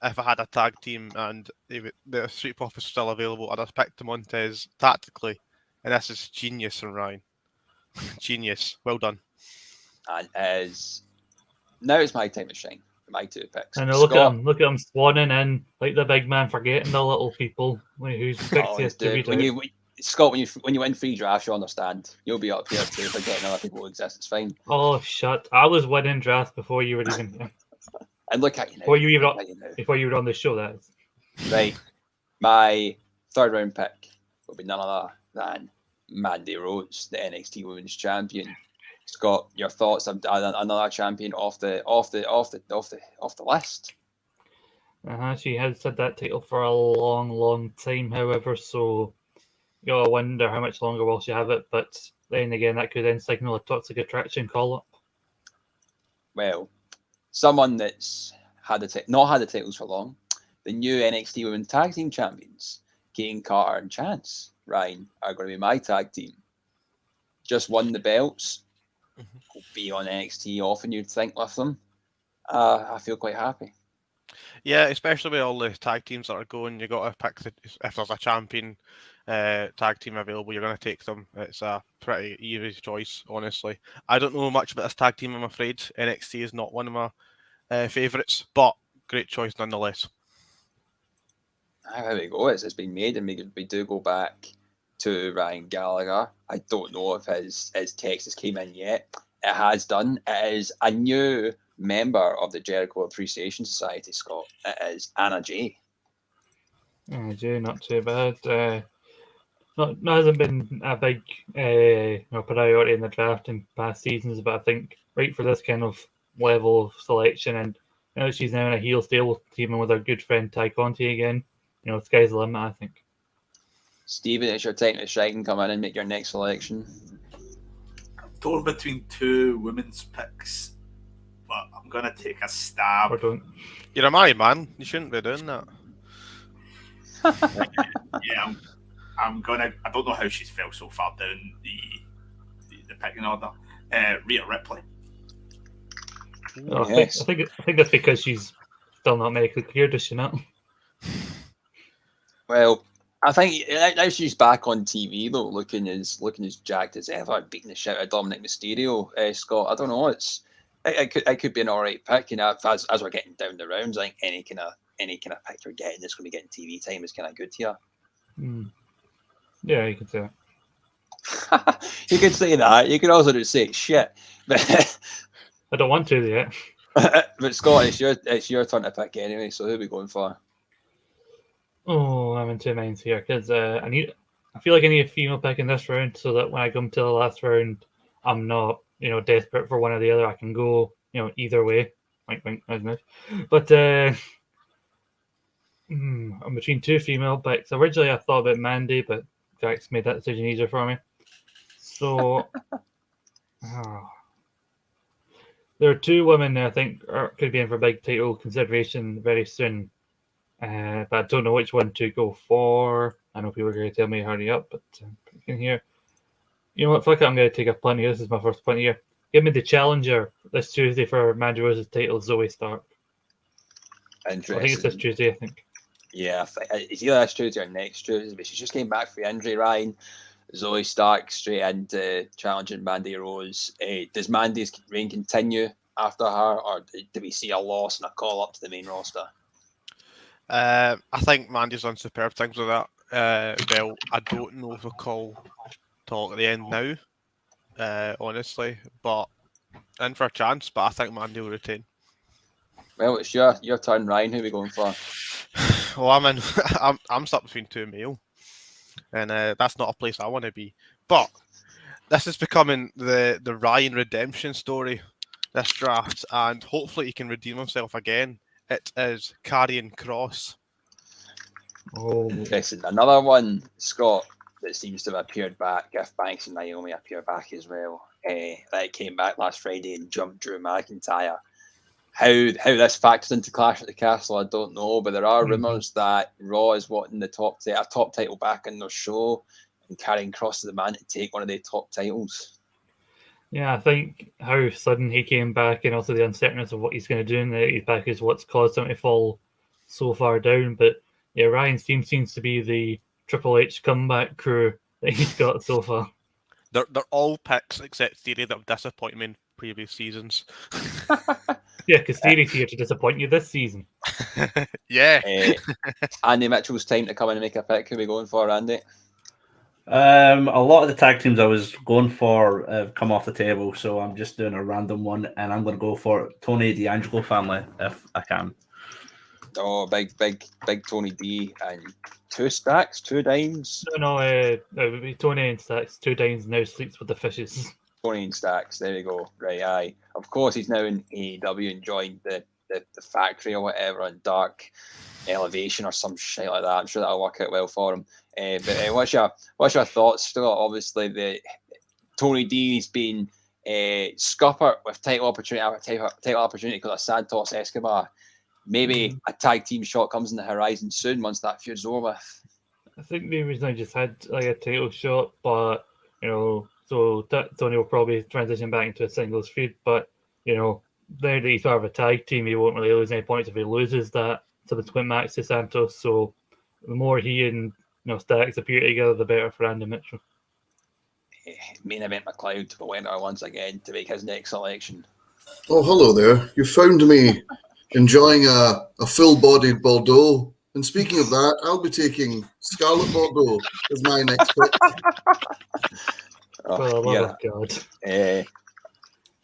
if I had a tag team and the Street Profits still available. I'd have picked the Montez tactically, and this is genius from Ryan. Genius. Well done. And now it's my time to shine. My 2 picks. And look at him swanning in like the big man, forgetting the little people who's Scott, when you win free drafts, you understand. You'll be up here too, forgetting other people who exist. It's fine. Oh, shut! I was winning drafts before you were even. And look at you now. Before you were on the show, that is. Right. My 3rd round pick will be none other than Mandy Rose, the NXT Women's Champion. Scott, your thoughts on another champion off the list? She has had that title for a long, long time, however, so you gotta wonder how much longer will she have it, but then again, that could then signal a toxic attraction call-up. Well, someone that's not had the titles for long, the new NXT Women's Tag Team Champions, Kane Carter and Chance, Ryan, are going to be my tag team. Just won the belts, will be on NXT often, you'd think, with them. I feel quite happy. Yeah, especially with all the tag teams that are going, you got to pick if there's a champion tag team available, you're going to take them. It's a pretty easy choice, honestly. I don't know much about this tag team, I'm afraid. NXT is not one of my favourites, but great choice nonetheless. There we go. It's been made, and we do go back to Ryan Gallagher. I don't know if his text has came in yet. It has done. It is a new member of the Jericho Appreciation Society, Scott. It is Anna Jay. Anna Jay, not too bad. Hasn't been a big priority in the draft in past seasons, but I think right for this kind of level of selection, and she's now in a heel stable teaming with her good friend Ty Conti again. Sky's the limit, I think. Stephen, it's your time to shine. Come in and make your next selection. torn between two women's picks, but I'm gonna take a stab. Or don't. You're a married man. You shouldn't be doing that. Yeah, I'm gonna. I don't know how she's fell so far down the picking order. Rhea Ripley. Oh, Yes. I think that's because she's still not medically cleared, is she not? Well, I think now she's back on TV though, looking as jacked as ever, beating the shit out of Dominic Mysterio. Scott, I don't know. It could be an alright pick. You know, as we're getting down the rounds, I think any kind of pick you're getting that's going to be getting TV time is kind of good here. Yeah, you could say that. You could say that. You could also just say shit. But I don't want to yet. but Scott, it's your turn to pick anyway. So who are we going for? Oh, I'm in two minds here because I feel like I need a female pick in this round so that when I come to the last round, I'm not desperate for one or the other. I can go either way. Wink, wink, nice, nice. But I'm between two female picks. Originally, I thought about Mandy, but Jack's made that decision easier for me. So there are two women that I think could be in for big title consideration very soon. But I don't know which one to go for. I know people are going to tell me to hurry up, but you can hear. You know what? Fuck it, I'm going to take a punt here. This is my first punt here. Give me the challenger this Tuesday for Mandy Rose's title, Zoe Stark. Interesting. I think it's this Tuesday, I think. Yeah, it's either this Tuesday or next Tuesday, but she's just came back from injury, Ryan. Zoe Stark straight into challenging Mandy Rose. Does Mandy's reign continue after her, or do we see a loss and a call up to the main roster? I think Mandy's done superb things with that. Well, I don't know if we'll call talk at the end now, honestly, but in for a chance. But I think Mandy will retain. Well, it's your turn, Ryan. Who are we going for? Well, I'm stuck between two male, and that's not a place I want to be. But this is becoming the Ryan redemption story, this draft, and hopefully he can redeem himself again. It is Karrion Kross. Oh, Listen, another one, Scott, that seems to have appeared back. If Banks and Naomi appear back as well. That came back last Friday and jumped Drew McIntyre. How this factors into Clash at the Castle, I don't know, but there are rumours that Raw is wanting a top title back in their show, and Karrion Kross is the man to take one of their top titles. yeah, I think how sudden he came back and also the uncertainness of what he's going to do in the 80s pack is what's caused him to fall so far down. But yeah, Ryan's team seems to be the Triple H comeback crew that he's got so far. They're all picks except Theory that have disappointed me in previous seasons. Yeah, because Theory's here to disappoint you this season. Yeah. Andy Mitchell's time to come in and make a pick. Who are we going for, Andy? A lot of the tag teams I was going for have come off the table, so I'm just doing a random one, and I'm going to go for Tony D'Angelo family if I can. Oh, big Tony D and two stacks, two dimes. No, it would be Tony and Stacks. 2 times now sleeps with the fishes. Tony and Stacks, there we go. Right, aye. Of course, he's now in AEW and joined the factory or whatever on Dark Elevation or some shit like that. I'm sure that'll work out well for him. But what's your thoughts? Still, obviously, the Tony D's been scuppered with title opportunity because of Santos Escobar. Maybe a tag team shot comes in the horizon soon once that feud's over with. I think they originally just had like a title shot, but so Tony will probably transition back into a singles feud. But now that he's part of a tag team, he won't really lose any points if he loses that subsequent match to Santos. So the more he and Stacks appear together, the better for Andy Mitchell. Main event McLeod will enter once again to make his next selection. Oh, hello there. You found me enjoying a full-bodied Bordeaux. And speaking of that, I'll be taking Scarlet Bordeaux as my next pick. Oh, love of God.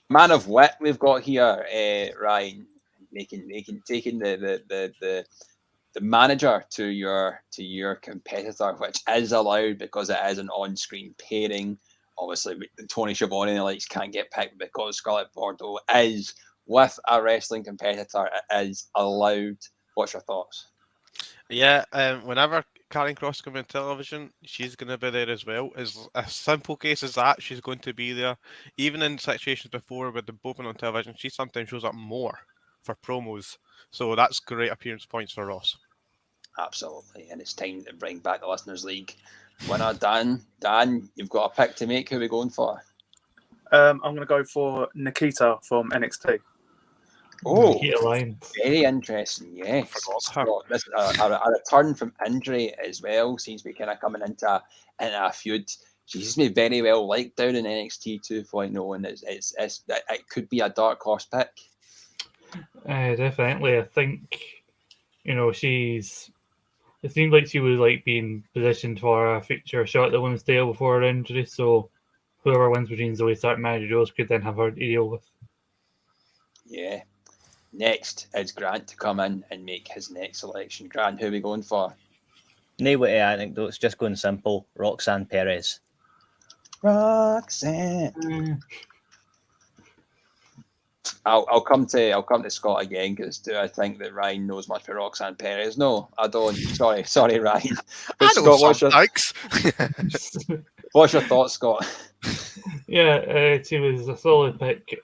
Man of wit we've got here, Ryan, taking the manager to your competitor, which is allowed because it is an on-screen pairing. Obviously, Tony Schiavone and the likes can't get picked because Scarlet Bordeaux is with a wrestling competitor. It is allowed. What's your thoughts? Yeah, whenever Karen Cross coming on television, she's going to be there as well. As a simple case as that, she's going to be there. Even in situations before with them both been on television, she sometimes shows up more for promos. So that's great appearance points for Ross. Absolutely, and it's time to bring back the Listeners League winner, Dan. Dan, you've got a pick to make. Who are we going for? I'm going to go for Nikita from NXT. Oh, Nikita Lyons. very interesting. Yes, forgot her. This, a return from injury as well seems to be kind of coming into a feud. She seems to be very well liked down in NXT 2.0, and it could be a dark horse pick. Definitely, I think it seemed like she was like being positioned for a future shot at the women's title before her injury. So whoever wins between Zoe Stark and Mandy Rose could then have her to deal with. Yeah. Next is Grant to come in and make his next selection. Grant, who are we going for? No way, I think, though. It's just going simple. Roxanne Perez. Roxanne. I'll come to Scott again, because do I think that Ryan knows much for Roxanne Perez? No, I don't. Sorry, Ryan. But Scott, what's your thoughts, Scott? Yeah, she was a solid pick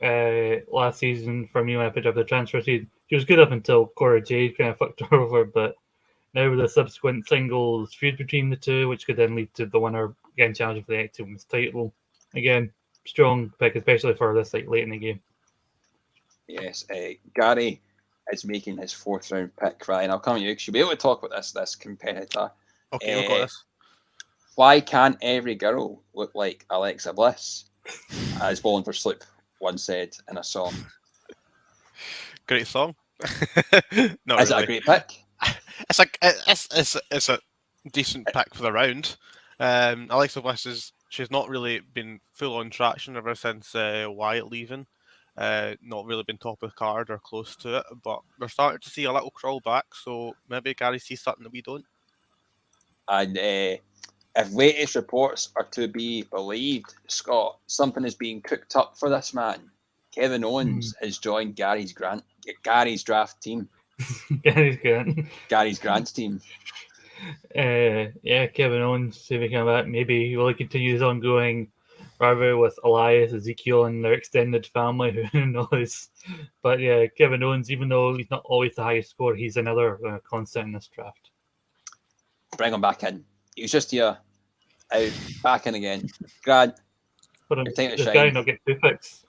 last season for me when I picked up the transfer. She was good up until Cora Jade kind of fucked her over, but now with the subsequent singles feud between the two, which could then lead to the winner again challenging for the NXT Women's title. Again, strong pick, especially for this late in the game. Yes, Gary is making his 4th round pick. Ryan, I'll come to you because you'll be able to talk about this competitor. Okay, we've got this. Why can't every girl look like Alexa Bliss? As Bowling for Sleep once said in a song. Great song. Not Is really. it a great pick? It's a decent pick for the round. Alexa Bliss she's not really been full on traction ever since Wyatt leaving. Not really been top of the card or close to it, but we're starting to see a little crawl back. So maybe Gary sees something that we don't. And if latest reports are to be believed, Scott, something is being cooked up for this man. Kevin Owens has joined Gary's draft team. Gary's Grant's team. Yeah, Kevin Owens, see if he come back. Maybe he will continue his ongoing rivalry with Elias, Ezekiel, and their extended family. Who knows? But yeah, Kevin Owens, even though he's not always the highest score, he's another constant in this draft. Bring him back in. He was just here, out, back in again. Grant, But your time to this shine. guy not get 2 picks.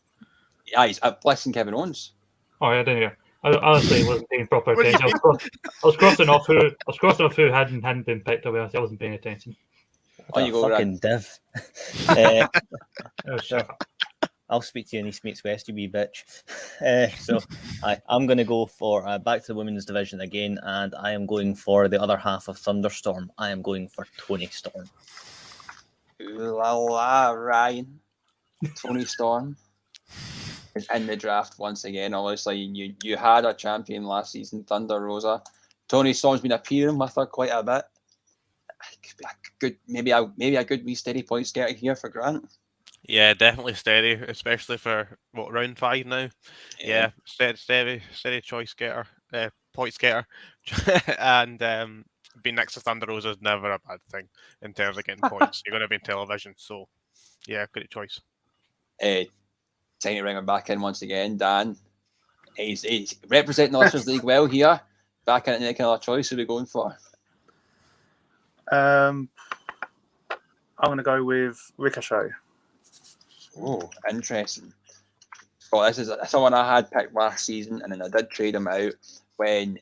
Yeah, he's Bliss and Kevin Owens. Oh, I didn't hear. I honestly wasn't paying proper attention. I was crossing off who hadn't been picked. To be honest, I wasn't paying attention. On you go, fucking Grant. div. Oh, shut up. I'll speak to you in East Meets West, you wee bitch. I'm going to go for back to the women's division again, and I am going for the other half of Thunderstorm. I am going for Toni Storm. Ooh la la, Ryan. Toni Storm is in the draft once again. Obviously, you had a champion last season, Thunder Rosa. Toni Storm's been appearing with her quite a bit. Could be a good, maybe a good wee steady points getter here for Grant. Yeah, definitely steady, especially for round 5 now. Yeah, steady choice getter, points getter, and being next to Thunder Rosa is never a bad thing in terms of getting points. You're going to be in television, so yeah, great choice. Tiny ring him back in once again, Dan. He's representing the Listeners League well here. Back in making another choice. Who are we going for? I'm going to go with Ricochet. Oh, interesting. Well, this is someone I had picked last season, and then I did trade him out when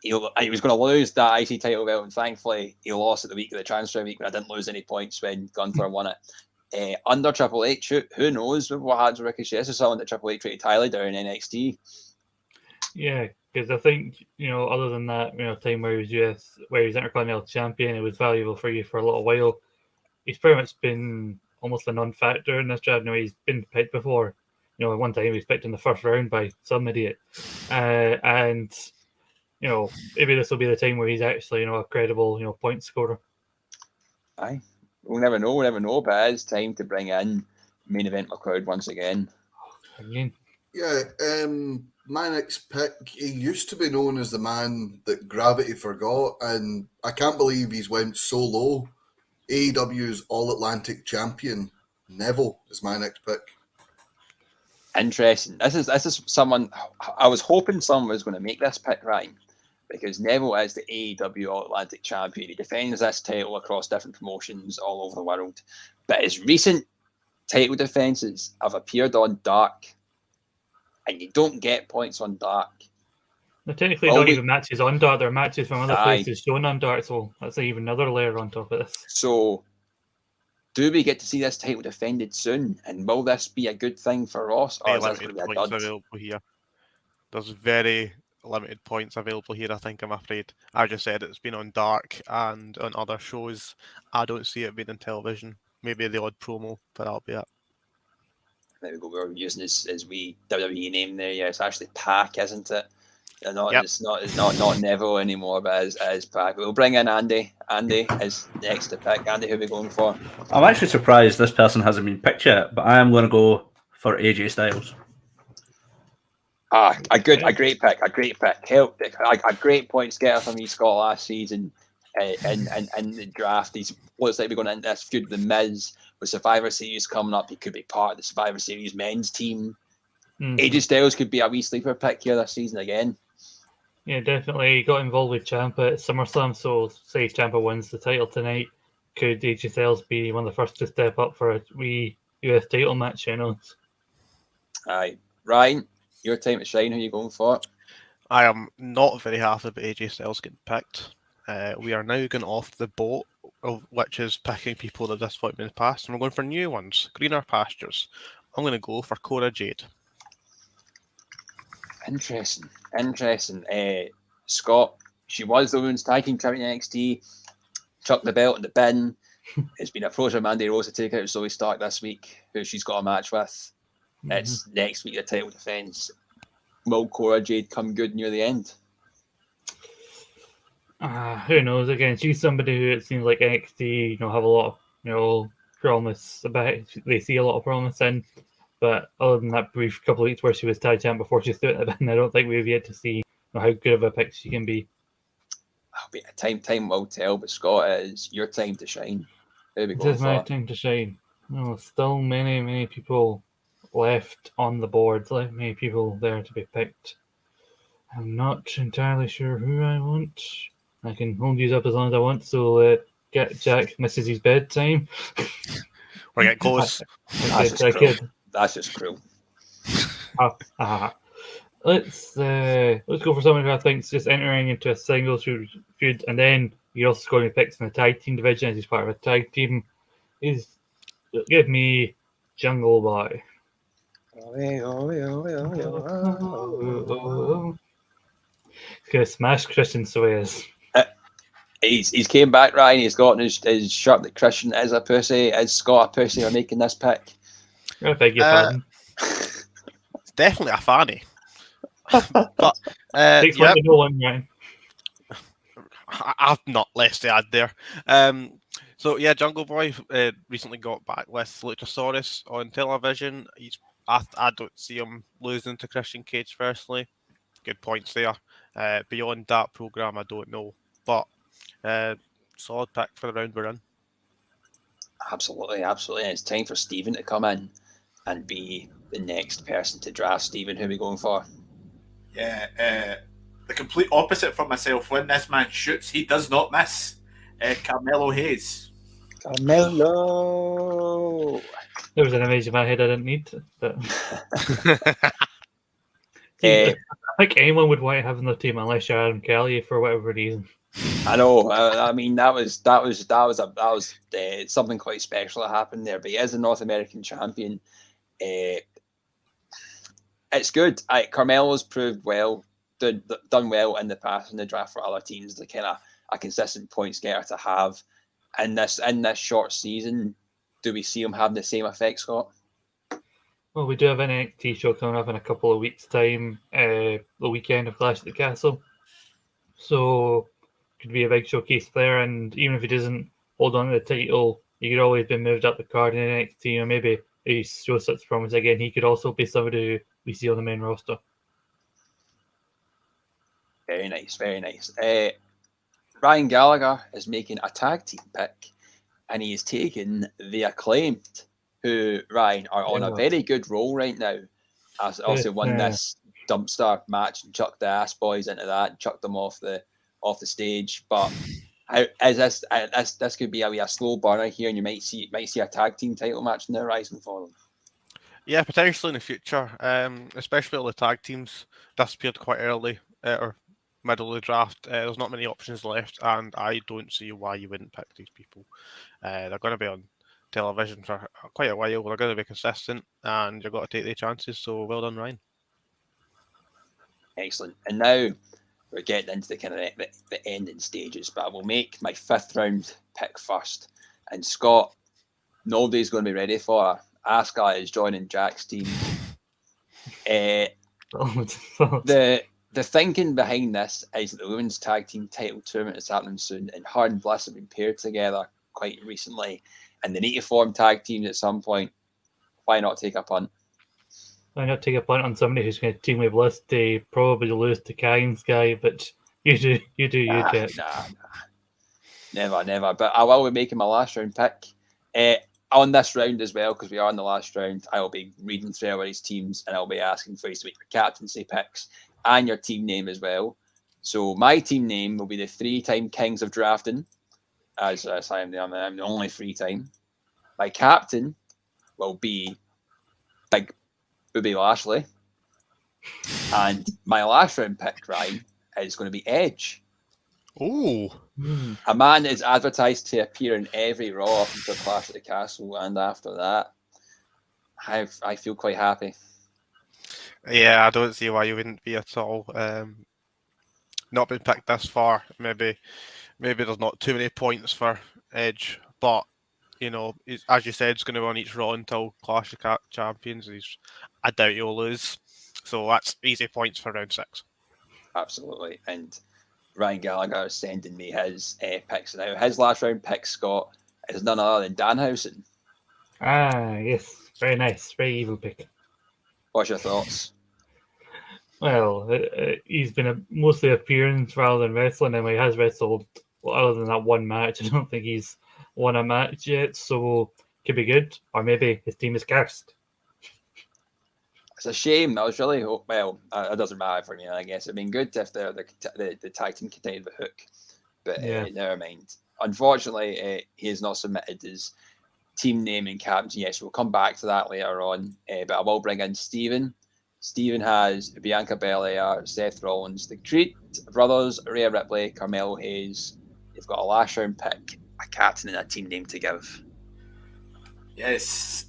he was going to lose that IC title belt, and thankfully he lost at the week of the transfer week, but I didn't lose any points when Gunther won it. Under Triple H, who knows what happens with Ricochet? This is someone that Triple H treated highly down in NXT. Yeah, because I think, other than that, time where he was Intercontinental Champion, it was valuable for you for a little while. He's pretty much been almost a non-factor in this draft. He's been picked before. One time he was picked in the first round by some idiot. And maybe this will be the time where he's actually, a credible, point scorer. Aye. We'll never know, but it is time to bring in Main Event McLeod once again. Yeah, my next pick, he used to be known as the man that gravity forgot, and I can't believe he's went so low. AEW's All Atlantic champion, Neville, is my next pick. Interesting. This is someone I was hoping someone was going to make this pick, Ryan, because Neville is the AEW All Atlantic champion. He defends this title across different promotions all over the world, but his recent title defenses have appeared on Dark, and you don't get points on Dark. They're technically Oh, not we- even matches on Dark. They're matches from other Aye. places shown on Dark, so that's even another layer on top of this. So, do we get to see this title defended soon? And will this be a good thing for Ross, or Very is this going limited to be a points dud? available here. There's very limited points available here, I think, I'm afraid. I just said it's been on Dark and on other shows. I don't see it being on television. Maybe the odd promo, but that'll be it. There we go. We're using his wee WWE name there. Yeah, it's actually Pac, isn't it? They're not, Yep. It's not Neville anymore, but as Pac. We'll bring in Andy. Andy is next to pick. Andy, who are we going for? I'm actually surprised this person hasn't been picked yet, but I am going to go for AJ Styles. A great pick. Help, a great points getter from you, Scott, last season. In the draft, he's looks like we're going into this feud with the Miz with Survivor Series coming up. He could be part of the Survivor Series men's team. AJ Styles could be a wee sleeper pick here this season again. Yeah, definitely. He got involved with Ciampa at SummerSlam, so say Ciampa wins the title tonight, could AJ Styles be one of the first to step up for a wee US title match? You know, Aye, Ryan, your time to shine. Who are you going for? I am not very happy about AJ Styles getting picked. We are now going off the boat, which is picking people at this point in the past, and we're going for new ones, greener pastures. I'm going to go for Cora Jade. Interesting. Scott, she was the women's tag team champion in NXT. Chucked the belt in the bin. It's been approached by Mandy Rose to take out Zoe Stark this week, who she's got a match with. It's next week, the title defense. Will Cora Jade come good near the end? Who knows? Again, she's somebody who it seems like NXT, have a lot of, promise about. They see a lot of promise in, but other than that brief couple of weeks where she was tag champ before she threw it in the bin, I don't think we've yet to see how good of a pick she can be. Time will tell, but Scott, it's your time to shine. Who are we It going is my for? time to shine. Still many people left on the board, many people there to be picked. I'm not entirely sure who I want. I can hold these up as long as I want, so get Jack misses his bedtime. We're getting close. That's just cruel. That's just cruel. Let's go for someone who I think is just entering into a singles feud, and then you're also scoring picks in the tag team division as he's part of a tag team. Give me Jungle Boy. He's gonna smash Christian Suarez. He's came back, Ryan. He's gotten his shirt that Christian is a pussy. Is Scott a pussy for making this pick? I beg your pardon. It's definitely a fanny. But Takes one to know one, Ryan. I've not less to add there. So yeah, Jungle Boy recently got back with Luchasaurus on television. I don't see him losing to Christian Cage personally. Good points there. Beyond that program, I don't know, but solid pick for the round we're in. Absolutely. And it's time for Stephen to come in and be the next person to draft. Stephen, who are we going for? Yeah, the complete opposite from myself. When this man shoots, he does not miss. Carmelo Hayes. Carmelo. There was an image in my head I didn't need, but Eh, I think anyone would want to have in their team unless you're Adam Kelly for whatever reason. I know. I mean, that was something quite special that happened there. But he is a North American champion. It's good. Carmelo's proved well, done well in the past in the draft for other teams. The kind of a consistent points getter to have. In this short season, do we see him having the same effect, Scott? Well, we do have an NXT show coming up in a couple of weeks' time, the weekend of Clash at the Castle. So, could be a big showcase there. And even if he doesn't hold on to the title, he could always be moved up the card in NXT, or maybe he shows such promise again. He could also be somebody who we see on the main roster. Very nice, very nice. Ryan Gallagher is making a tag team pick, and he is taking the Acclaimed, who, Ryan, are on a very good roll right now. As also won this dumpster match and chucked the Ass Boys into that and chucked them off the stage. But this could be a slow burner here, and you might see a tag team title match in the horizon for them. Yeah, potentially in the future, especially all the tag teams disappeared quite early or middle of the draft. There's not many options left, and I don't see why you wouldn't pick these people. They're going to be on television for quite a while. They're going to be consistent, and you've got to take their chances. So well done, Ryan. Excellent. And now we're getting into the kind of the ending stages, but I will make my 5th round pick first. And Scott, nobody's going to be ready for her. Asuka is joining Jack's team. The thinking behind this is that the women's tag team title tournament is happening soon, and her and Bliss have been paired together quite recently, and they need to form tag teams at some point. Why not take a punt? Why not take a punt on somebody who's going to team with Bliss to probably lose to Kain's guy? But you do, Jack. Nah, never. But I will be making my last round pick. On this round as well, because we are in the last round, I will be reading through everybody's teams, and I'll be asking for you to make your captaincy picks and your team name as well. So my team name will be the 3-time Kings of Drafting, as I'm the only 3-time. My captain will be Big Bobby Lashley, and my last round pick, Ryan, is going to be Edge. Oh, a man is advertised to appear in every Raw up until Clash at the Castle, and after that, I feel quite happy. Yeah, I don't see why you wouldn't be at all. Not been picked this far. Maybe there's not too many points for Edge, but you know, as you said, it's going to be on each Raw until Clash of Champions. I doubt he'll lose, so that's easy points for round 6. Absolutely, and Ryan Gallagher is sending me his picks now. His last round pick, Scott, is none other than Danhausen. Ah, yes. Very nice. Very evil pick. What's your thoughts? Well, he's been mostly appearance rather than wrestling, and he has wrestled, other than that one match. I don't think he's won a match yet, so could be good. Or maybe his team is cursed. It's a shame. I was really it doesn't matter for me. I guess it'd been good if the tag team contained the hook, but never mind. Unfortunately, he has not submitted his team name and captain. Yes, we'll come back to that later on. But I will bring in Stephen. Stephen has Bianca Belair, Seth Rollins, the Creed brothers, Rhea Ripley, Carmelo Hayes. They've got a last round pick, a captain, and a team name to give. Yes.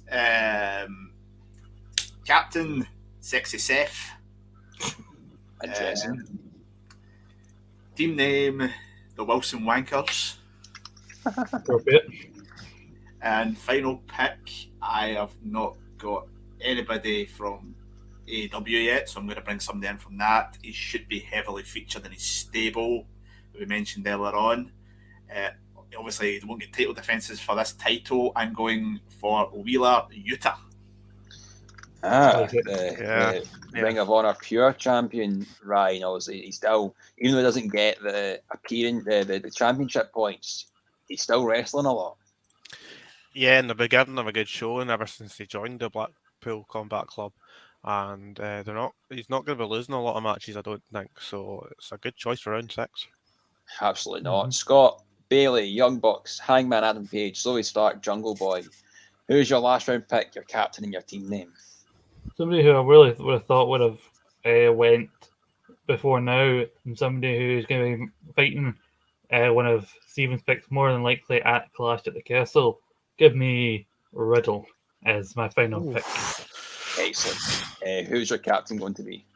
Captain, Sexy Seth. Interesting. Team name, the Wilson Wankers. Appropriate. And final pick, I have not got anybody from AEW yet, so I'm going to bring somebody in from that. He should be heavily featured in his stable that we mentioned earlier on. Obviously, they won't get title defenses for this title. I'm going for Wheeler Yuta. The Ring of Honor Pure Champion, Ryan. Obviously, he still, even though he doesn't get the the championship points, he's still wrestling a lot. Yeah, and they've been giving him a good showing ever since he joined the Blackpool Combat Club, and he's not going to be losing a lot of matches, I don't think. So it's a good choice for round 6. Absolutely not. Scott, Bailey, Young Bucks, Hangman Adam Page, Zoe Stark, Jungle Boy. Who's your last round pick, your captain, and your team name? Somebody who I really would have thought would have went before now, and somebody who's going to be fighting one of Stephen's picks more than likely at Clash at the Castle. Give me Riddle as my final pick. Excellent. Who's your captain going to be?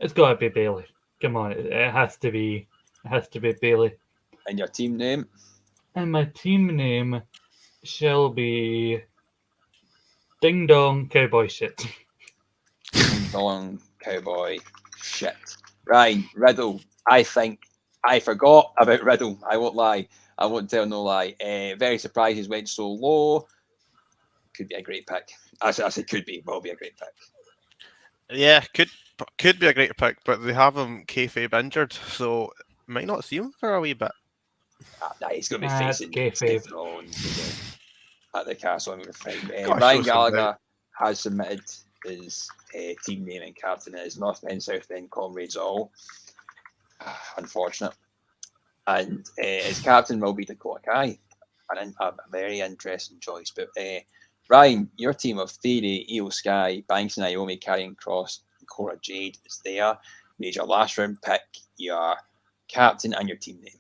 It's got to be Bailey. Come on, it has to be. It has to be Bailey. And your team name? And my team name shall be Ding Dong Cowboy Shit. Ding Dong Cowboy Shit. Ryan, Riddle. I think I forgot about Riddle. I won't lie. I won't tell no lie. Very surprised he's went so low. Could be a great pick. I said could be. Will be a great pick. Yeah, could could be a great pick, but they have him kayfabe injured, so might not see him for a wee bit. Nah, he's going to be It's facing kayfabe. Seth Rollins at the Castle. I'm afraid. Gotta Ryan show some Gallagher has submitted his team name and captain as North End, South End Comrades all. Unfortunate. And his captain will be Dakota Kai. A very interesting choice. But Ryan, your team of Theory, Io Sky, Banks and Naomi, Karrion Cross, and Cora Jade is there. Made your last round pick, your captain, and your team name.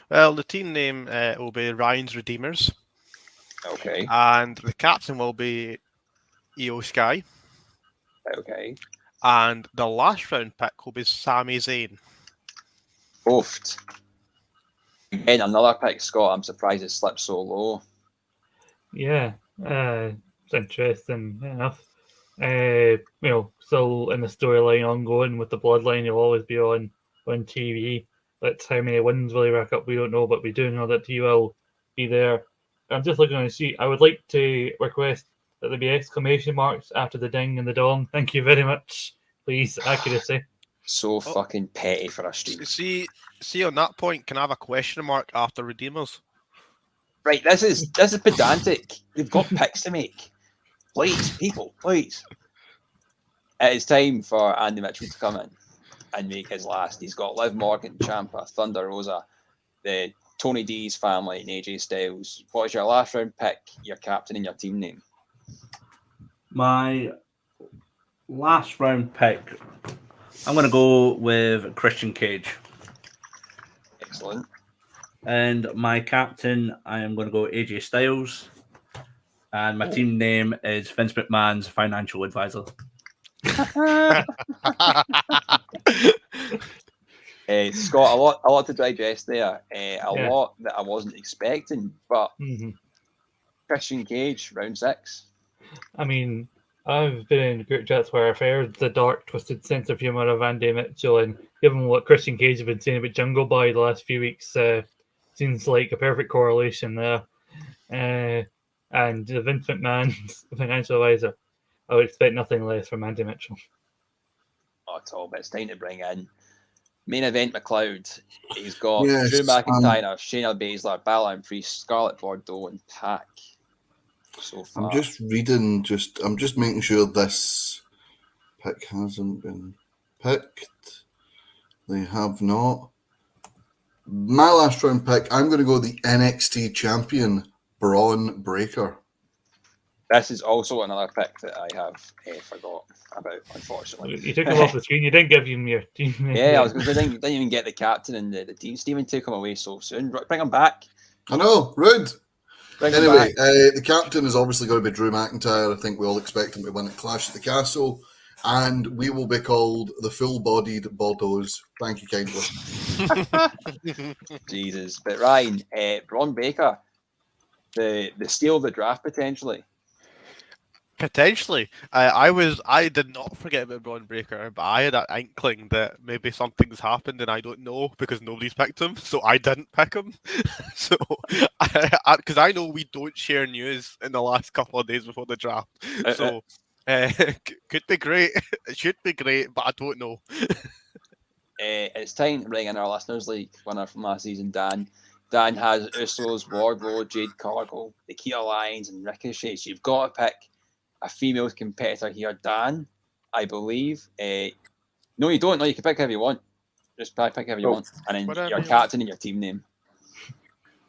Well, the team name will be Ryan's Redeemers, Okay. and the captain will be Io Sky, Okay. and the last round pick will be Sami Zayn. Both. Again, another pick, Scott. I'm surprised it slipped so low. Yeah, it's interesting enough. Still in the storyline ongoing with the bloodline, you'll always be on TV. That's how many wins will he rack up, we don't know, but we do know that he will be there. I'm just looking on the sheet. I would like to request that there be exclamation marks after the ding and the dong. Thank you very much. Please, accuracy. So fucking petty for a stream. See on that point, can I have a question mark after Redeemers? Right, this is pedantic. They've got picks to make. Please, people, please. It is time for Andy Mitchell to come in and make his last. He's got Liv Morgan, Ciampa, Thunder Rosa, the Tony D's family, and AJ Styles. What is your last round pick, your captain, and your team name? My last round pick, I'm going to go with Christian Cage. Excellent. And my captain, I am going to go Aj Styles. And my team name is Vince McMahon's financial advisor. Scott, a lot to digest there. Lot that I wasn't expecting, but Christian Cage, round 6. I mean, I've been in group chats where I've heard the dark, twisted sense of humour of Andy Mitchell, and given what Christian Cage has been saying about Jungle Boy the last few weeks, seems like a perfect correlation there. And the Vince McMahon's financial advisor, I would expect nothing less from Andy Mitchell. Not at all, but it's time to bring in main event McLeod. He's got Yes, Drew McIntyre, Shayna Baszler, Balor Priest, Scarlett Bordeaux, and Pac. So far. I'm just reading, I'm just making sure this pick hasn't been picked. They have not. My last round pick, I'm going to go the NXT champion, Braun Breaker. This is also another pick that I have forgot about, unfortunately. You took him off the screen. You didn't give him your team. Yeah, I was going to say, you didn't even get the captain and the team. Stephen took him away so soon. Bring him back. I know, rude. Bring Anyway, him back. the captain is obviously going to be Drew McIntyre. I think we all expect him to win at Clash at the Castle. And we will be called the full-bodied Bordeaux. Thank you kindly. Jesus. But Ryan, Braun Baker, the steal of the draft potentially. Potentially. I did not forget about Braun Breaker, but I had an inkling that maybe something's happened and I don't know because nobody's picked him, so I didn't pick him. So, because I know we don't share news in the last couple of days before the draft, so could be great. It should be great, but I don't know. It's time to bring in our listeners league winner from last season, Dan. Dan has Usos, Wardlow, Jade Cargill, Nikita Lyons, and Ricochet. So you've got to pick a female competitor here, Dan, I believe. No, you don't. No, you can pick whoever you want. Just pick whoever you want. And then Whatever your you captain and your team name.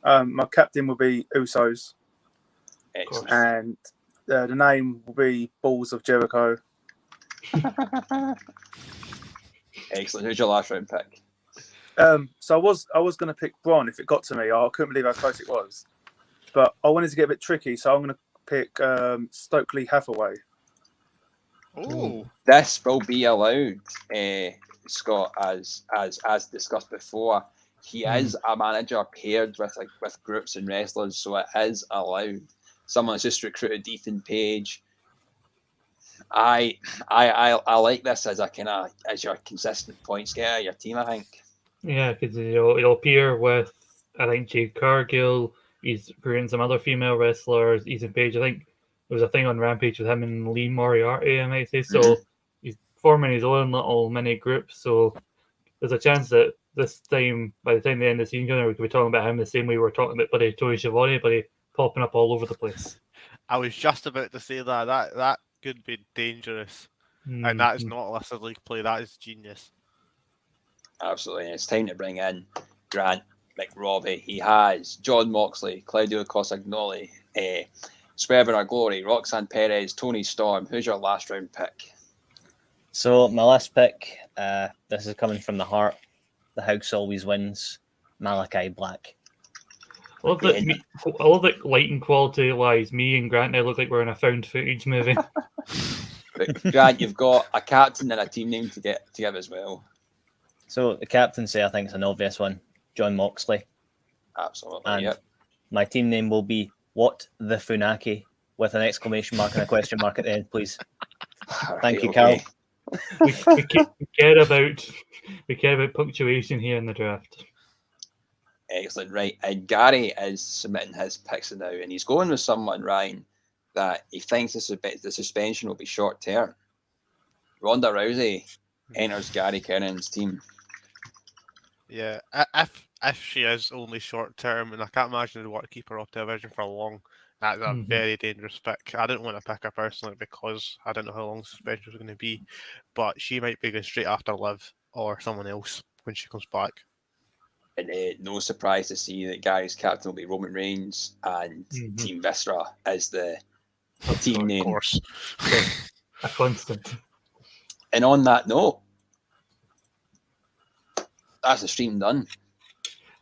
My captain will be Usos, Excellent. and the name will be Balls of Jericho. Excellent. Who's your last round pick? So I was going to pick Braun if it got to me. I couldn't believe how close it was, but I wanted to get a bit tricky, so I'm going to pick Stokely Hathaway. Oh, This will be allowed, Scott, as discussed before. He is a manager paired with groups and wrestlers, so it is allowed. Someone that's just recruited Ethan Page. I like this as as your consistent points getter, your team. I think. Yeah, because it'll appear with, I think, Jade Cargill. He's recruiting some other female wrestlers. Ethan Page, I think there was a thing on Rampage with him and Lee Moriarty, I might say. So he's forming his own little mini group, so there's a chance that this time, by the time they end the season, we could be talking about him the same way we were talking about Buddy Tori Schiavone, but he popping up all over the place. I was just about to say that. That could be dangerous. And that is not a Listeners League play. That is genius. Absolutely. It's time to bring in Grant McRobbie. He has John Moxley, Claudio Costagnoli, Swerve in Our Glory, Roxanne Perez, Tony Storm. Who's your last round pick? So my last pick, this is coming from the heart. The house always wins. Malachi Black. I love that lighting quality wise, me and Grant now look like we're in a found footage movie. But Grant, you've got a captain and a team name to give as well. So the captaincy, I think, is an obvious one. John Moxley. Absolutely, And yep. my team name will be What the Funaki, with an exclamation mark and a question mark at the end, please. Thank you, Carl. we care about punctuation here in the draft. Excellent, right. And Gary is submitting his picks now, and he's going with someone, Ryan, that he thinks the suspension will be short term. Ronda Rousey enters Gary Kernan's team. Yeah, if she is only short term, and I can't imagine the work keep her off television for long, that's a very dangerous pick. I didn't want to pick her personally because I didn't know how long the suspension was going to be, but she might be going straight after Liv or someone else when she comes back. And no surprise to see that Gary's captain will be Roman Reigns, and Team Viscera is the team name. Of course. A constant. And on that note, that's the stream done.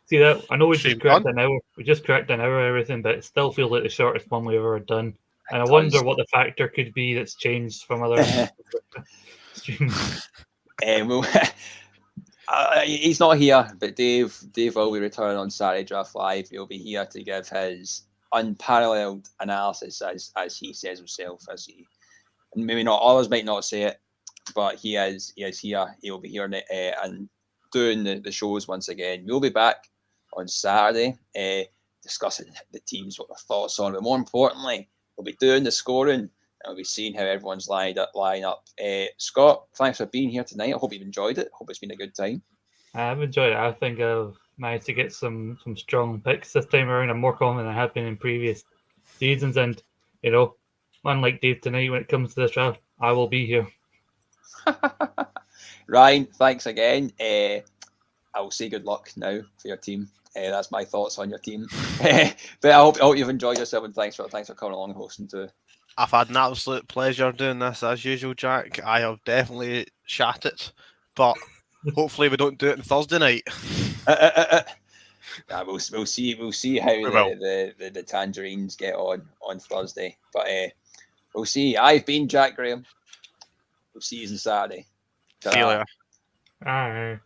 See that? I know we Stream just cracked done? an hour. We just cracked an hour, everything, but it still feels like the shortest one we've ever done. And I does. wonder what the factor could be that's changed from other streams. Well, he's not here, but Dave will be returning on Saturday Draft Live. He'll be here to give his unparalleled analysis, as he says himself. And maybe not others might not say it, but he is here. He'll be here and doing the shows once again. We'll be back on Saturday discussing the teams, what their thoughts on, but more importantly, we'll be doing the scoring and we'll be seeing how everyone's line up. Scott, thanks for being here tonight. I hope you've enjoyed it. Hope it's been a good time. I've enjoyed it. I think I've managed to get some strong picks this time around. I'm more confident than I have been in previous seasons, and unlike Dave tonight, when it comes to this draft, I will be here. Ryan, thanks again. I will say good luck now for your team. That's my thoughts on your team. But I hope you've enjoyed yourself, and thanks for coming along and hosting too. I've had an absolute pleasure doing this as usual, Jack. I have definitely shat it, but hopefully we don't do it on Thursday night. We'll see how the tangerines get on Thursday. But we'll see. I've been Jack Graham. We'll see you on Saturday. See you later. All right.